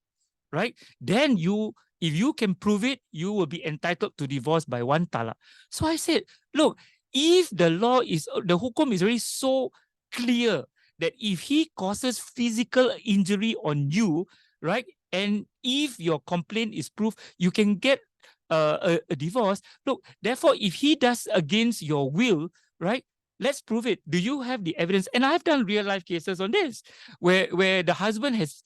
right, then you if you can prove it, you will be entitled to divorce by 1 talak. So I said, look, if the law is, the hukum is already so clear that if he causes physical injury on you, right, and if your complaint is proved, you can get a divorce. Look, therefore, if he does against your will, right, let's prove it. Do you have the evidence? And I've done real life cases on this, where the husband has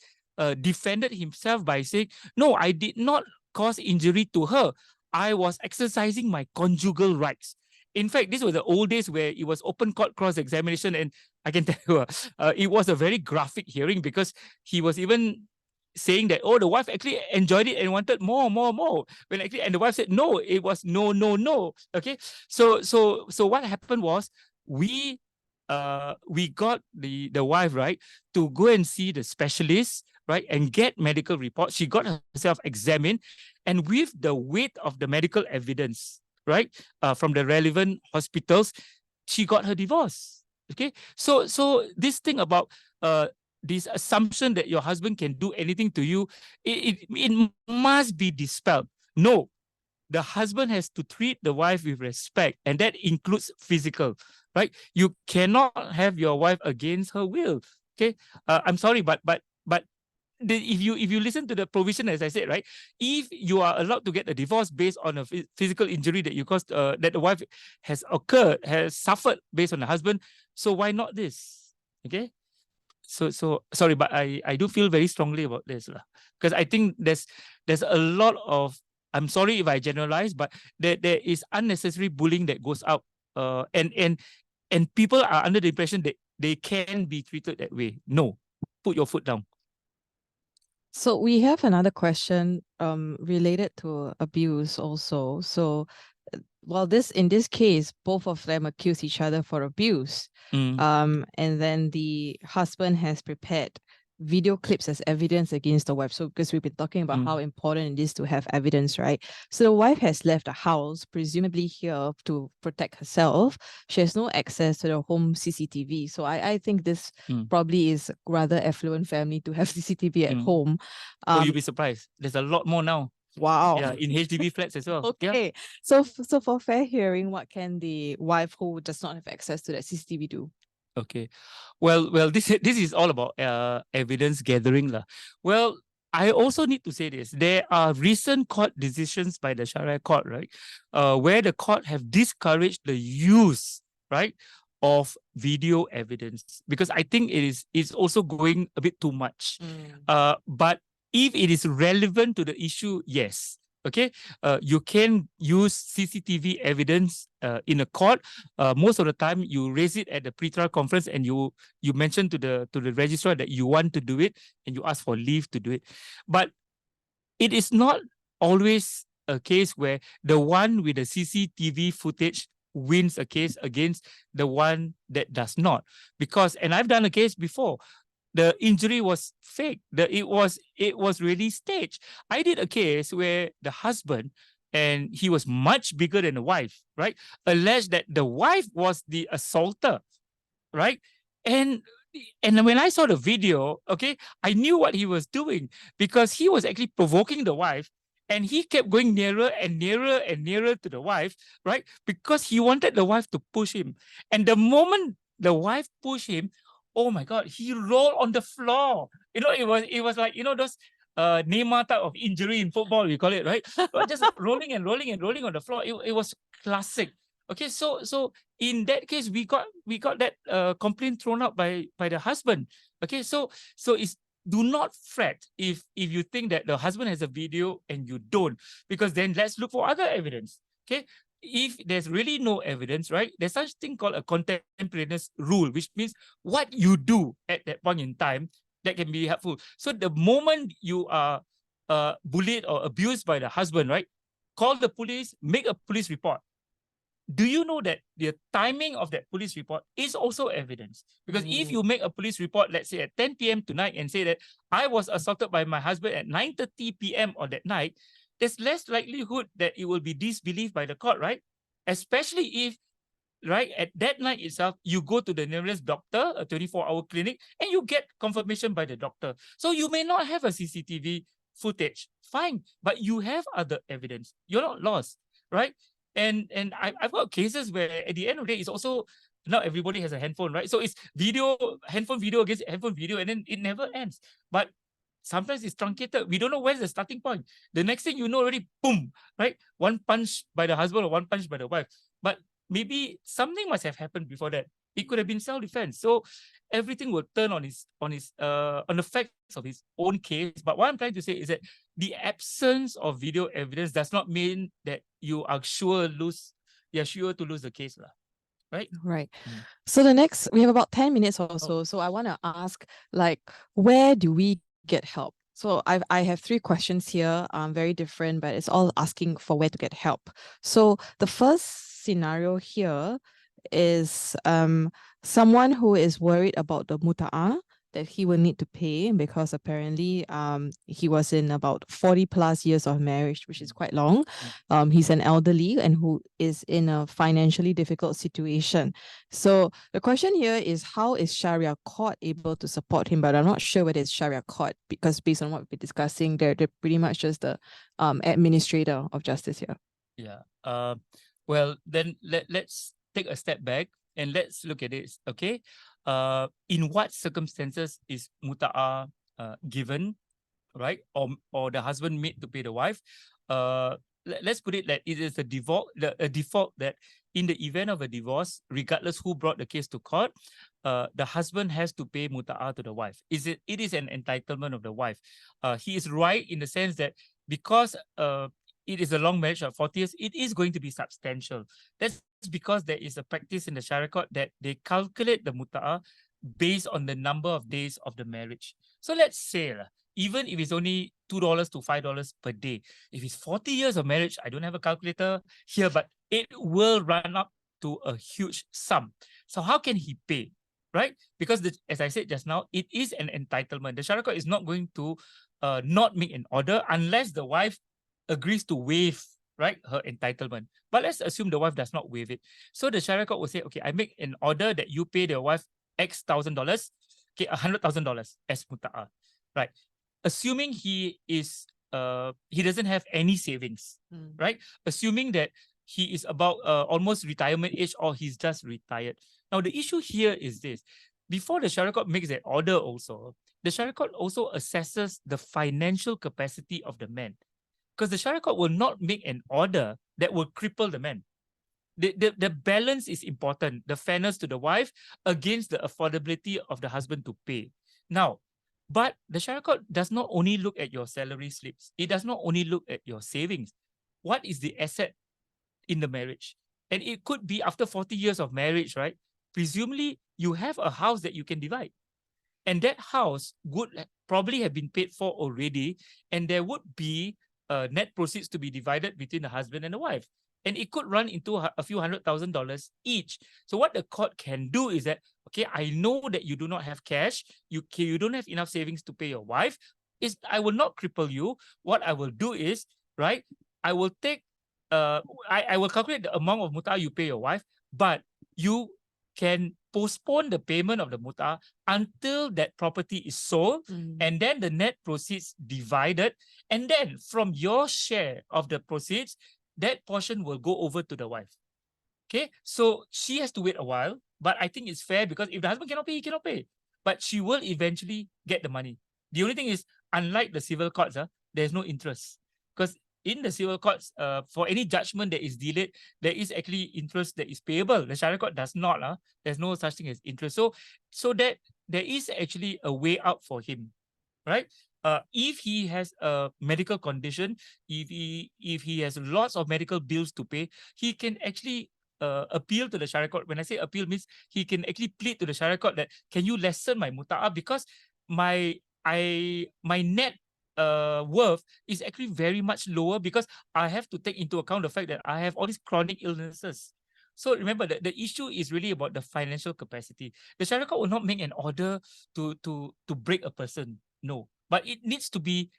defended himself by saying, no, I did not cause injury to her. I was exercising my conjugal rights. In fact, this was the old days where it was open court cross-examination, and I can tell you, it was a very graphic hearing, because he was even saying that, oh, the wife actually enjoyed it and wanted more. When actually, and the wife said, no, it was no. Okay, so what happened was, we got the wife, right, to go and see the specialist, right, and get medical reports. She got herself examined, and with the weight of the medical evidence, right, from the relevant hospitals, she got her divorce. Okay, so this thing about this assumption that your husband can do anything to you, it must be dispelled. No, the husband has to treat the wife with respect, and that includes physical, right? You cannot have your wife against her will. Okay, I'm sorry, but if you listen to the provision, as I said, right, if you are allowed to get a divorce based on a physical injury that you caused, that the wife has suffered based on the husband, so why not this? Okay, so sorry, but I do feel very strongly about this, because I think there's a lot of, I'm sorry if I generalize, but there is unnecessary bullying that goes out, and people are under the impression that they can be treated that way. No, put your foot down. So we have another question related to abuse also. So well, in this case, both of them accuse each other for abuse. And then the husband has prepared video clips as evidence against the wife. So because we've been talking about how important it is to have evidence, right? So the wife has left the house, presumably here to protect herself. She has no access to the home CCTV. So I think this probably is a rather affluent family to have CCTV at home. Oh, you'll be surprised. There's a lot more now. Wow. Yeah, in HDB flats as well. Okay. Yeah. So for fair hearing, what can the wife who does not have access to that CCTV do? Okay. Well, this is all about evidence gathering lah. Well, I also need to say this. There are recent court decisions by the Syariah Court, right, where the court have discouraged the use, right, of video evidence, because I think it's also going a bit too much. But if it is relevant to the issue, yes. Okay, you can use CCTV evidence in a court. Most of the time, you raise it at the pre-trial conference, and you mention to the registrar that you want to do it, and you ask for leave to do it. But it is not always a case where the one with the CCTV footage wins a case against the one that does not, because, and I've done a case before, the injury was fake. It was really staged. I did a case where the husband, and he was much bigger than the wife, right, alleged that the wife was the assaulter, right? And when I saw the video, okay, I knew what he was doing, because he was actually provoking the wife, and he kept going nearer and nearer and nearer to the wife, right? Because he wanted the wife to push him. And the moment the wife pushed him, oh my God, he rolled on the floor. You know, it was like, you know, those Neymar type of injury in football, we call it, right? Just rolling and rolling and rolling on the floor. It was classic. Okay, so in that case, we got that complaint thrown out by the husband. Okay, so it's, do not fret if you think that the husband has a video and you don't, because then let's look for other evidence. Okay, if there's really no evidence, right, there's such thing called a contemporaneous rule, which means what you do at that point in time that can be helpful. So the moment you are bullied or abused by the husband, right, call the police, make a police report. Do you know that the timing of that police report is also evidence? Because if you make a police report, let's say at 10 p.m. tonight, and say that I was assaulted by my husband at 9:30 p.m. on that night, there's less likelihood that it will be disbelieved by the court, right? Especially if, right, at that night itself, you go to the nearest doctor, a 24-hour clinic, and you get confirmation by the doctor. So you may not have a CCTV footage, fine. But you have other evidence. You're not lost, right? And I've got cases where at the end of the day, it's also not everybody has a handphone, right? So it's handphone video against handphone video, and then it never ends. But sometimes it's truncated. We don't know where's the starting point. The next thing you know already, boom, right? One punch by the husband or one punch by the wife. But maybe something must have happened before that. It could have been self-defense. So everything will turn on the facts of his own case. But what I'm trying to say is that the absence of video evidence does not mean that you are sure to lose the case, right? Right. So we have about 10 minutes or so. So I want to ask, like, where do we get help? So I have 3 questions here, very different, but it's all asking for where to get help. So the first scenario here is someone who is worried about the muta'ah that he will need to pay, because apparently he was in about 40 plus years of marriage, which is quite long. He's an elderly and who is in a financially difficult situation. So the question here is, how is Syariah Court able to support him? But I'm not sure whether it's Syariah Court, because based on what we've been discussing, they're pretty much just the administrator of justice here. Yeah. Well, then let's take a step back and let's look at this. Okay. In what circumstances is muta'ah given, right? Or the husband made to pay the wife? Let's put it that it is a default that in the event of a divorce, regardless who brought the case to court, the husband has to pay muta'ah to the wife. It is an entitlement of the wife. He is right in the sense that because it is a long marriage of 40 years, it is going to be substantial. That's because there is a practice in the Syariah Court that they calculate the muta'ah based on the number of days of the marriage. So let's say, even if it's only $2 to $5 per day, if it's 40 years of marriage, I don't have a calculator here, but it will run up to a huge sum. So how can he pay, right? Because as I said just now, it is an entitlement. The Syariah Court is not going to not make an order unless the wife agrees to waive, right, her entitlement. But let's assume the wife does not waive it. So the Syariah Court will say, okay, I make an order that you pay the wife X $1,000, okay, $100,000 as muta'ah, right? Assuming he doesn't have any savings, right? Assuming that he is about almost retirement age or he's just retired. Now, the issue here is this. Before the Syariah Court makes that order also, the Syariah Court also assesses the financial capacity of the man. Because the Syariah Court will not make an order that will cripple the man. The balance is important, the fairness to the wife against the affordability of the husband to pay. Now, but the Syariah Court does not only look at your salary slips. It does not only look at your savings. What is the asset in the marriage? And it could be after 40 years of marriage, right? Presumably, you have a house that you can divide. And that house would probably have been paid for already, and there would be net proceeds to be divided between the husband and the wife. And it could run into a few $100,000 each. So what the court can do is that, okay, I know that you do not have cash, you don't have enough savings to pay your wife. I will not cripple you. What I will do is, right, I will take, I will calculate the amount of muta'ah you pay your wife, but you can postpone the payment of the muta'ah until that property is sold, and then the net proceeds divided, and then from your share of the proceeds, that portion will go over to the wife. Okay, so she has to wait a while, but I think it's fair because if the husband cannot pay, he cannot pay. But she will eventually get the money. The only thing is, unlike the civil courts, there's no interest. Because in the civil courts, for any judgment that is delayed, there is actually interest that is payable. The Syariah Court does not. There's no such thing as interest. So that there is actually a way out for him, right? If he has a medical condition, if he has lots of medical bills to pay, he can actually appeal to the Syariah Court. When I say appeal, means he can actually plead to the Syariah Court that, can you lessen my muta'ah because my net worth is actually very much lower because I have to take into account the fact that I have all these chronic illnesses. So remember that the issue is really about the financial capacity. The Syariah Court will not make an order to break a person. No. But it needs to be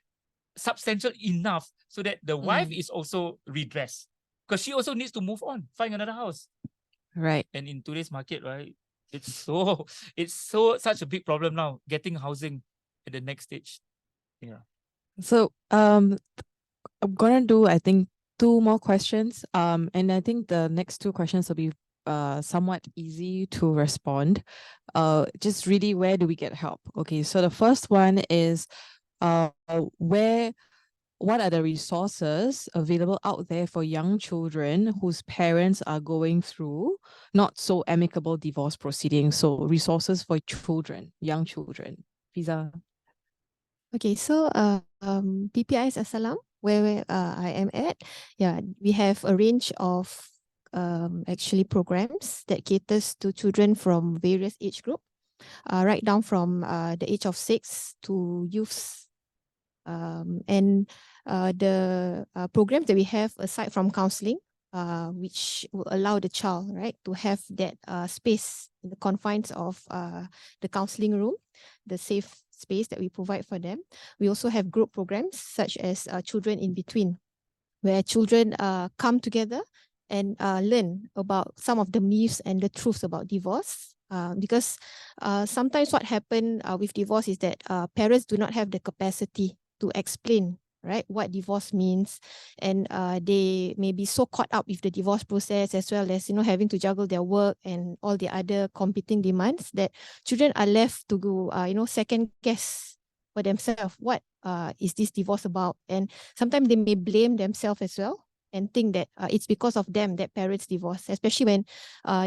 substantial enough so that the wife is also redressed. Because she also needs to move on, find another house. Right. And in today's market, right, it's such a big problem now, getting housing at the next stage. Yeah. So I'm gonna do, I think, two more questions. And I think the next two questions will be somewhat easy to respond. Just really, where do we get help? Okay, so the first one is what are the resources available out there for young children whose parents are going through not so amicable divorce proceedings? So resources for children, young children. Fiza. Okay, so PPIS As-Salaam, where I am at, yeah, we have a range of actually programs that caters to children from various age group, right down from the age of 6 to youths. And the programs that we have aside from counseling, which will allow the child, right, to have that space in the confines of the counseling room, the safe space that we provide for them. We also have group programs such as Children in Between, where children come together and learn about some of the myths and the truths about divorce. Because sometimes what happens with divorce is that parents do not have the capacity to explain, right, what divorce means, and they may be so caught up with the divorce process, as well as, you know, having to juggle their work and all the other competing demands, that children are left to go, you know, second guess for themselves, what is this divorce about? And sometimes they may blame themselves as well and think that it's because of them that parents divorce, especially when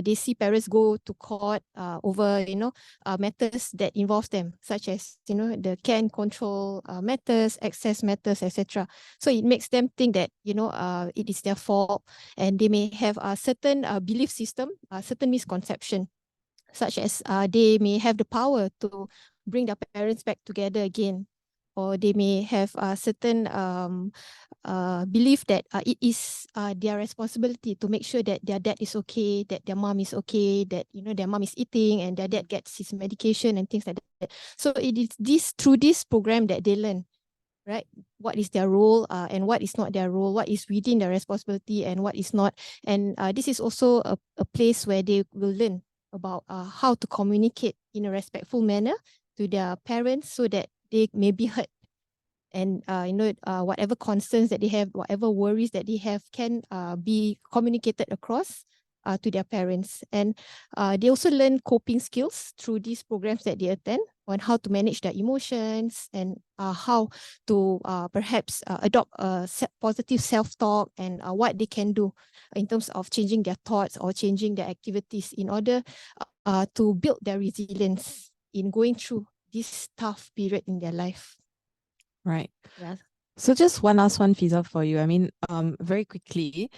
they see parents go to court over, you know, matters that involves them, such as, you know, the care and control matters, access matters, etc. So it makes them think that, you know, it is their fault, and they may have a certain belief system, a certain misconception, such as they may have the power to bring their parents back together again, or they may have a certain belief that it is their responsibility to make sure that their dad is okay, that their mom is okay, that, you know, their mom is eating and their dad gets his medication and things like that. So it is this, through this program, that they learn, right, what is their role and what is not their role, what is within their responsibility and what is not. And this is also a place where they will learn about how to communicate in a respectful manner to their parents, so that they may be heard, and you know, whatever concerns that they have, whatever worries that they have, can be communicated across to their parents. And they also learn coping skills through these programs that they attend, on how to manage their emotions, and how to perhaps adopt a positive self-talk, and what they can do in terms of changing their thoughts or changing their activities in order to build their resilience in going through this tough period in their life. Right. Yeah. So just one last one, Fiza, for you. I mean, very quickly,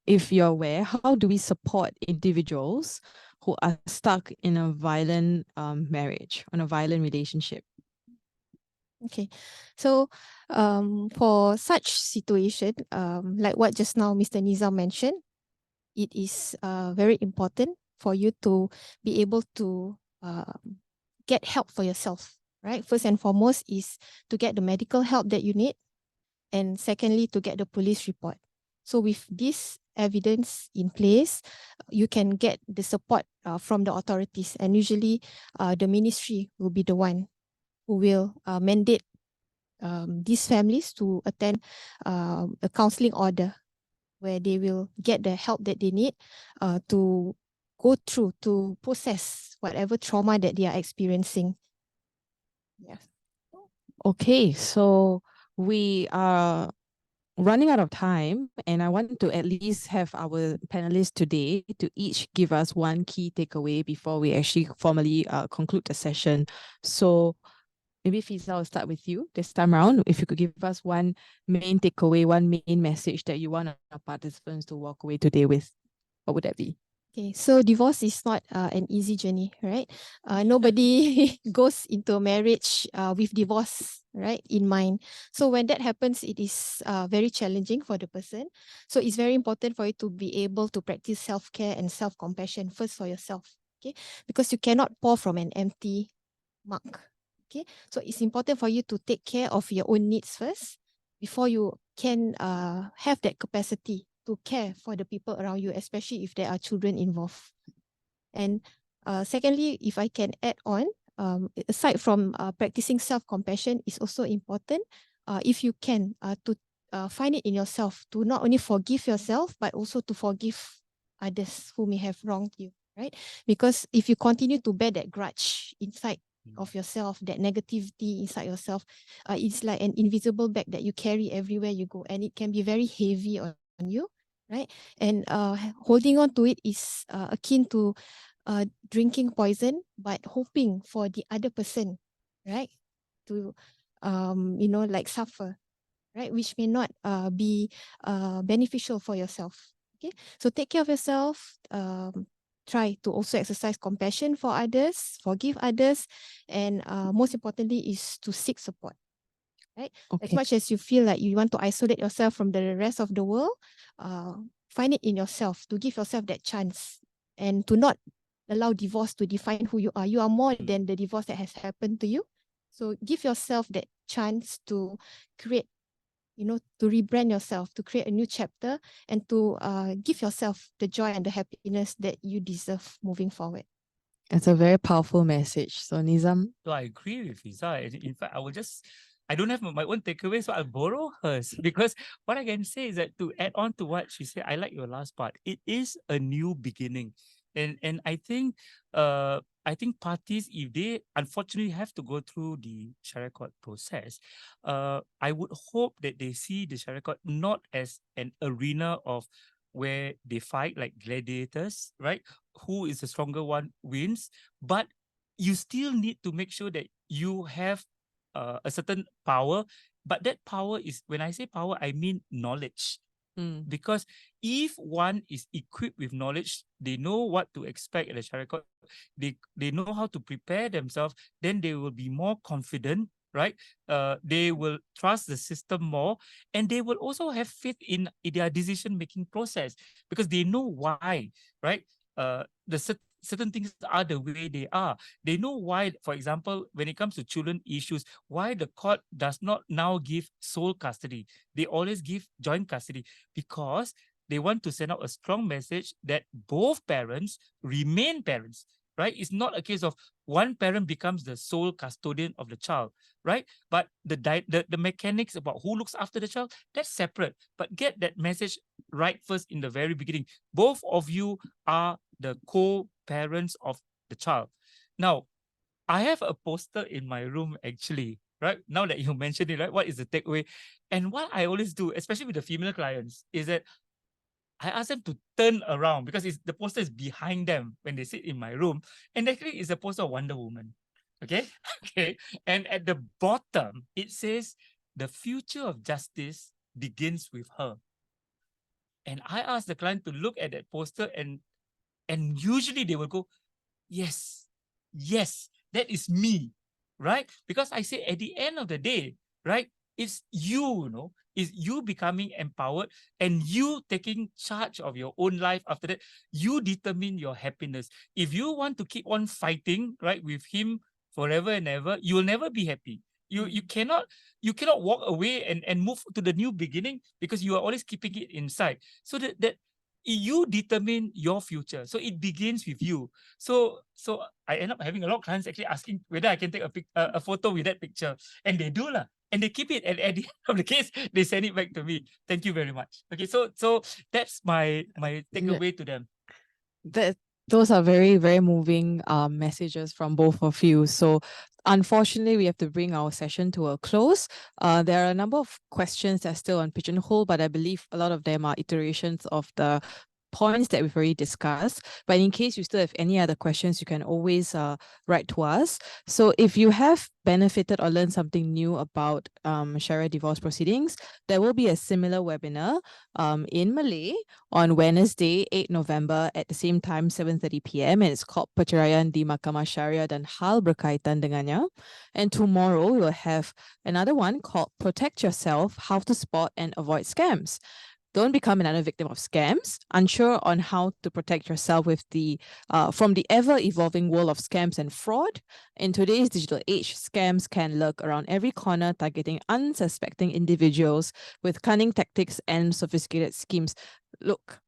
if you're aware, how do we support individuals who are stuck in a violent marriage, on a violent relationship? Okay, so for such situation, like what just now Mr. Nizam mentioned, it is very important for you to be able to get help for yourself, right? First and foremost is to get the medical help that you need, and secondly, to get the police report. So with this evidence in place, you can get the support from the authorities, and usually the ministry will be the one who will mandate these families to attend a counseling order, where they will get the help that they need to go through, to process whatever trauma that they are experiencing. Yeah. Okay, so we are running out of time, and I want to at least have our panelists today to each give us one key takeaway before we actually formally conclude the session. So maybe Fiza, I'll start with you this time around. If you could give us one main takeaway, one main message that you want our participants to walk away today with, what would that be? Okay, so divorce is not an easy journey, right? Nobody goes into a marriage with divorce, right, in mind. So when that happens, it is very challenging for the person. So it's very important for you to be able to practice self-care and self-compassion first for yourself, okay? Because you cannot pour from an empty mug, okay? So it's important for you to take care of your own needs first before you can have that capacity to care for the people around you, especially if there are children involved. And secondly, if I can add on, aside from practicing self-compassion, is also important if you can, to find it in yourself to not only forgive yourself, but also to forgive others who may have wronged you, right? Because if you continue to bear that grudge inside of yourself, that negativity inside yourself, it's like an invisible bag that you carry everywhere you go, and it can be very heavy on you, right? And holding on to it is akin to drinking poison, but hoping for the other person, right, to like suffer, right, which may not be beneficial for yourself. Okay, so take care of yourself. Try to also exercise compassion for others, forgive others, and most importantly is to seek support. Right, as Okay. much as you feel like you want to isolate yourself from the rest of the world, find it in yourself to give yourself that chance, and to not allow divorce to define who you are. You are more than the divorce that has happened to you. So give yourself that chance to create, to rebrand yourself, to create a new chapter, and to give yourself the joy and the happiness that you deserve moving forward. It's a very powerful message. So Nizam. So I agree with Fiza. In fact, I don't have my own takeaway, so I'll borrow hers. Because what I can say is that, to add on to what she said, I like your last part. It is a new beginning. And I think parties, if they unfortunately have to go through the Syariah Court process, I would hope that they see the Syariah Court not as an arena of where they fight like gladiators, right? Who is the stronger one wins, but you still need to make sure that you have a certain power. But that power is, when I say power, I mean knowledge. Because if one is equipped with knowledge, they know what to expect at the Syariah Court, they know how to prepare themselves, then they will be more confident, right? They will trust the system more, and they will also have faith in their decision-making process, because they know why, right? Certain things are the way they are. They know why, for example, when it comes to children issues, why the court does not now give sole custody. They always give joint custody, because they want to send out a strong message that both parents remain parents, right? It's not a case of one parent becomes the sole custodian of the child, right? But the mechanics about who looks after the child, that's separate. But get that message right first in the very beginning. Both of you are the co-parents of the child. Now, I have a poster in my room, actually, right? Now that you mentioned it, right? What is the takeaway? And what I always do, especially with the female clients, is that I ask them to turn around, because the poster is behind them when they sit in my room. And actually, it's a poster of Wonder Woman. Okay? Okay. And at the bottom, it says, "The future of justice begins with her." And I ask the client to look at that poster, and usually they will go, yes, that is me, right? Because I say, at the end of the day, right, it's you, it's you becoming empowered, and you taking charge of your own life. After that, you determine your happiness. If you want to keep on fighting, right, with him forever and ever, you will never be happy. You cannot walk away and move to the new beginning, because you are always keeping it inside. So that you determine your future. So it begins with you. So I end up having a lot of clients actually asking whether I can take a photo with that picture, and they do lah. And they keep it, and at the end of the case, they send it back to me. Thank you very much. Okay, so that's my takeaway to them. Those are very, very moving messages from both of you. So unfortunately, we have to bring our session to a close. There are a number of questions that are still on Pigeonhole, but I believe a lot of them are iterations of the points that we've already discussed. But in case you still have any other questions, you can always write to us. So if you have benefited or learned something new about Syariah divorce proceedings, there will be a similar webinar in Malay on Wednesday, 8 November at the same time, 7:30 p.m. And it's called Perceraian di Mahkamah Syariah dan Hal Berkaitan Dengannya. And tomorrow we'll have another one called Protect Yourself, How to Spot and Avoid Scams. Don't become another victim of scams. Unsure on how to protect yourself with from the ever-evolving world of scams and fraud? In today's digital age, scams can lurk around every corner, targeting unsuspecting individuals with cunning tactics and sophisticated schemes. Look,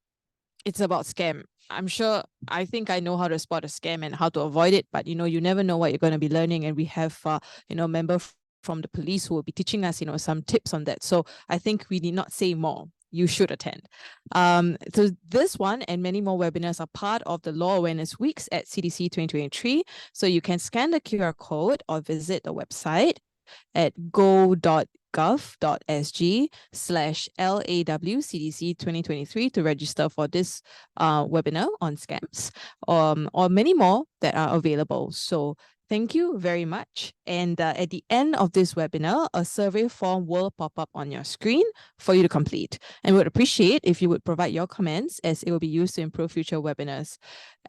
it's about scam. I think I know how to spot a scam and how to avoid it, but you never know what you're going to be learning. And we have member from the police who will be teaching us, some tips on that. So I think we need not say more. You should attend. So this one and many more webinars are part of the Law Awareness Weeks at CDC 2023. So you can scan the QR code or visit the website at go.gov.sg/LAWCDC 2023 to register for this webinar on scams, or many more that are available. So thank you very much. And at the end of this webinar, a survey form will pop up on your screen for you to complete. And we would appreciate if you would provide your comments, as it will be used to improve future webinars.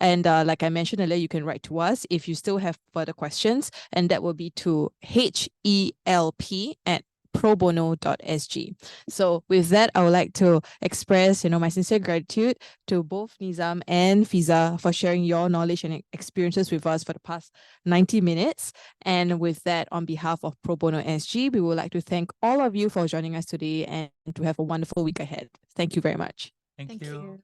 And like I mentioned earlier, you can write to us if you still have further questions, and that will be to help@probono.sg. So with that, I would like to express, my sincere gratitude to both Nizam and Fiza for sharing your knowledge and experiences with us for the past 90 minutes. And with that, on behalf of Pro Bono SG, we would like to thank all of you for joining us today and to have a wonderful week ahead. Thank you very much. Thank you.